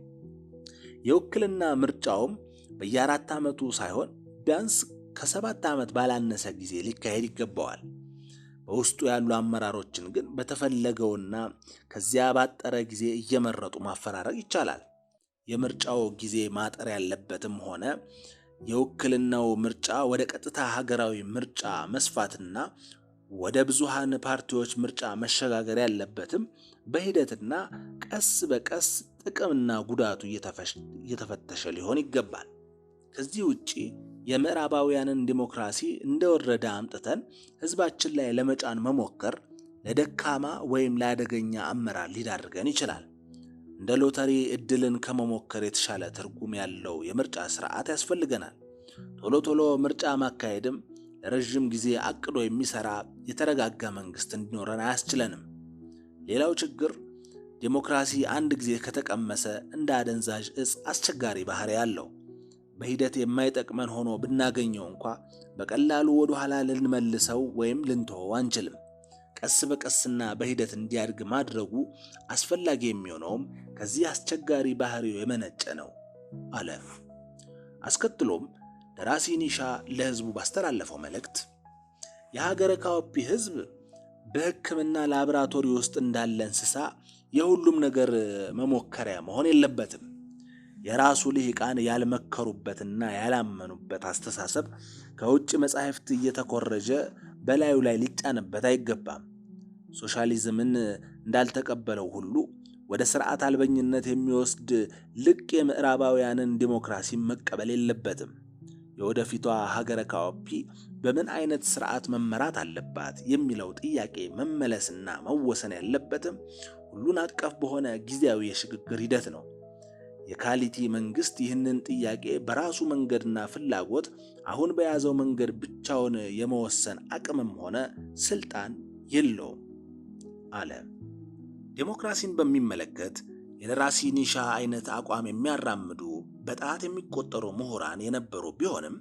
የውክልና ምርጫውም በየ4 ዓመቱ ሳይሆን ቢያንስ ከ7 ዓመት ባላነሰ ጊዜ ሊካሄድ ይገባዋል። በውስጡ ያሉ አመራሮችን ግን በተፈለገውና ከዚያ ባጠረ ጊዜ እየመረጡ ማፈራረቅ ይቻላል። የምርጫው ጊዜ ማጠር ያለበትም ሆነ የውክልናው ምርጫ ወደ ቀጥታ ሀገራዊ ምርጫ መስፋትና ወደ ብዙሃን ፓርቲዎች ምርጫ መሸጋገር ያለበትም በሂደትና ቀስ በቀስ ጥቅምና ጉዳቱ እየተፈተሸ ሊሆን ይገባል። ከዚህ ውጪ የምዕራባውያንን ዲሞክራሲ እንደወረደ አምጥተን ህዝባችን ላይ ለመጫን መሞከር ለደካማ ወይም ለአደገኛ አመራር ሊዳርገን ይችላል። እንደ ሎተሪ እድልን ከመሞከር የተሻለ ትርጉም ያለው የምርጫ ስርዓት ያስፈልገናል። ቶሎ ቶሎ ምርጫ ማካሄድም ለረጅም ጊዜ አቅዶ የሚሰራ የተረጋጋ መንግስት እንዲኖረን አያስችለንም። ሌላው ችግር ዲሞክራሲ አንድ ጊዜ ከተቀመሰ እንደ አደንዛዥ እጽ አስቸጋሪ ባህሪ ያለው በሂደት የማይጠቅመን ሆኖ ብናገኘው እንኳ በቀላሉ ወደ ኋላ ልንመልሰው ወይም ልንተወው አንችልም። ቀስ በቀስና በሂደት እንዲያድግ ማድረጉ አስፈላጊ የሚሆነውም ከዚህ አስቸጋሪ ባህሪው የመነጨ ነው አለ። አስከትሎም ደራሲ ኒሻ ለህዝቡ ባስተላለፈው መልእክት የሀገረ ካኦፒ ህዝብ በሕክምና ላቦራቶሪ ውስጥ እንዳለ እንስሳ የሁሉም ነገር መሞከሪያ መሆን የለበትም። የራሱ ልሂቃን ያልመከሩበትና ያላመኑበት አስተሳሰብ ከውጭ መጻሕፍት እየተኮረጀ በላዩ ላይ ሊጫንበት አይገባም። ሶሻሊዝምን እንዳልተቀበለው ሁሉ ወደ ስርዓት አልበኝነት የሚወስድ ልቅ የምዕራባውያንን ዲሞክራሲ መቀበል የለበትም። የወደፊቷ ሀገረ ካኦፒ በምን አይነት ስርዓት መመራት አለባት የሚለው ጥያቄ መመለስና መወሰን ያለበትም ሁሉን አቀፍ በሆነ ጊዜያዊ የሽግግር ሂደት ነው። የካሊቲ መንግስት ይህንን ጥያቄ በራሱ መንገድና ፍላጎት አሁን በያዘው መንገድ ብቻውን የመወሰን አቅምም ሆነ ስልጣን የለውም አለ። ዴሞክራሲን በሚመለከት የደራሲ ኒሻ አይነት አቋም የሚያራምዱ በጣት የሚቆጠሩ ምሁራን የነበሩ ቢሆንም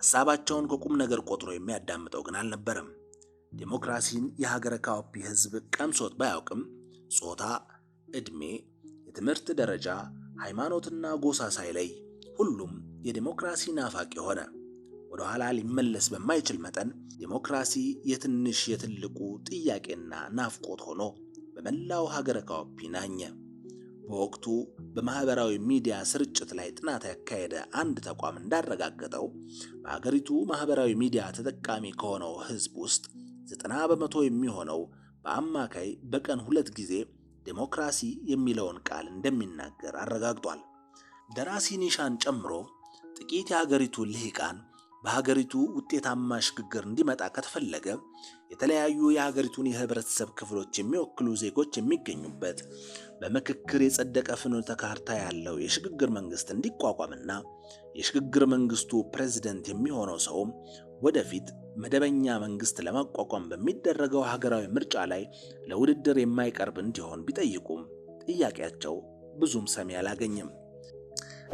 ሐሳባቸውን ከቁም ነገር ቆጥሮ የሚያዳምጠው ግን አልነበረም። ዴሞክራሲን የሀገረ ካኦፒ ህዝብ ቀምሶት ባያውቅም ጾታ፣ ዕድሜ፣ የትምህርት ደረጃ፣ ሃይማኖትና ጎሳ ሳይለይ ሁሉም የዴሞክራሲ ናፋቂ ሆነ። ወደ ኋላ ሊመለስ በማይችል መጠን ዴሞክራሲ የትንሽ የትልቁ ጥያቄና ናፍቆት ሆኖ በመላው ሀገረ ካኦፒ ናኘ። በወቅቱ በማህበራዊ ሚዲያ ስርጭት ላይ ጥናት ያካሄደ አንድ ተቋም እንዳረጋገጠው በሀገሪቱ ማህበራዊ ሚዲያ ተጠቃሚ ከሆነው ህዝብ ውስጥ 90 በመቶ የሚሆነው በአማካይ በቀን 2 ጊዜ ዴሞክራሲ የሚለውን ቃል እንደሚናገር አረጋግጧል። ደራሲ ኒሻን ጨምሮ ጥቂት የሀገሪቱ ልሂቃን በሀገሪቱ ውጤታማ ሽግግር እንዲመጣ ከተፈለገ የተለያዩ የሀገሪቱን የህብረተሰብ ክፍሎች የሚወክሉ ዜጎች የሚገኙበት በምክክር የጸደቀ ፍኖተ ካርታ ያለው የሽግግር መንግስት እንዲቋቋምና የሽግግር መንግስቱ ፕሬዝዳንት የሚሆነው ሰውም ወደፊት መደበኛ መንግስት ለማቋቋም በሚደረገው ሀገራዊ ምርጫ ላይ ለውድድር የማይቀርብ እንዲሆን ቢጠይቁም ጥያቄያቸው ብዙም ሰሚ አላገኘም።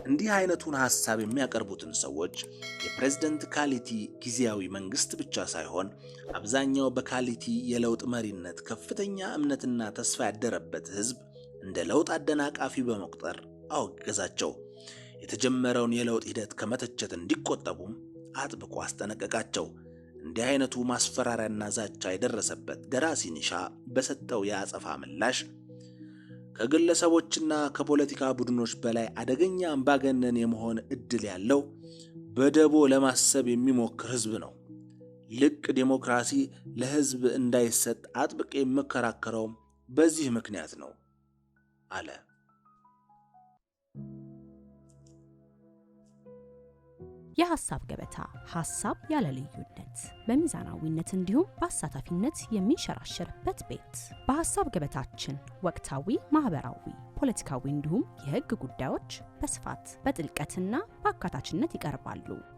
እንዲህ አይነቱን ሐሳብ የሚያቀርቡትን ሰዎች የፕሬዝዳንት ካሊቲ ጊዜያዊ መንግስት ብቻ ሳይሆን አብዛኛው በካሊቲ የለውጥ መሪነት ከፍተኛ እምነትና ተስፋ ያደረበት ህዝብ እንደ ለውጥ አደናቃፊ በመቁጠር አወገዛቸው። የተጀመረውን የለውጥ ሂደት ከመተቸት እንዲቆጠቡም አጥብቆ አስጠነቀቃቸው። እንዲህ አይነቱ ማስፈራሪያና ዛቻ የደረሰበት ደራሲ ኒሻ በሰጠው የአጸፋ ምላሽ ከግለሰቦችና ከፖለቲካ ቡድኖች በላይ አደገኛ አምባገነን የመሆን እድል ያለው በደቦ ለማሰብ የሚሞክር ህዝብ ነው። ልቅ ዴሞክራሲ ለህዝብ እንዳይሰጥ አጥብቄ የምከራከረው በዚህ ምክንያት ነው አለ። የሐሳብ ገበታ ሐሳብ ያለ ልዩነት በሚዛናዊነት እንዲሁም በአሳታፊነት የሚንሸራሸርበት ቤት። በሐሳብ ገበታችን ወቅታዊ፣ ማህበራዊ፣ ፖለቲካዊ እንዲሁም የህግ ጉዳዮች በስፋት በጥልቀትና በአካታችነት ይቀርባሉ።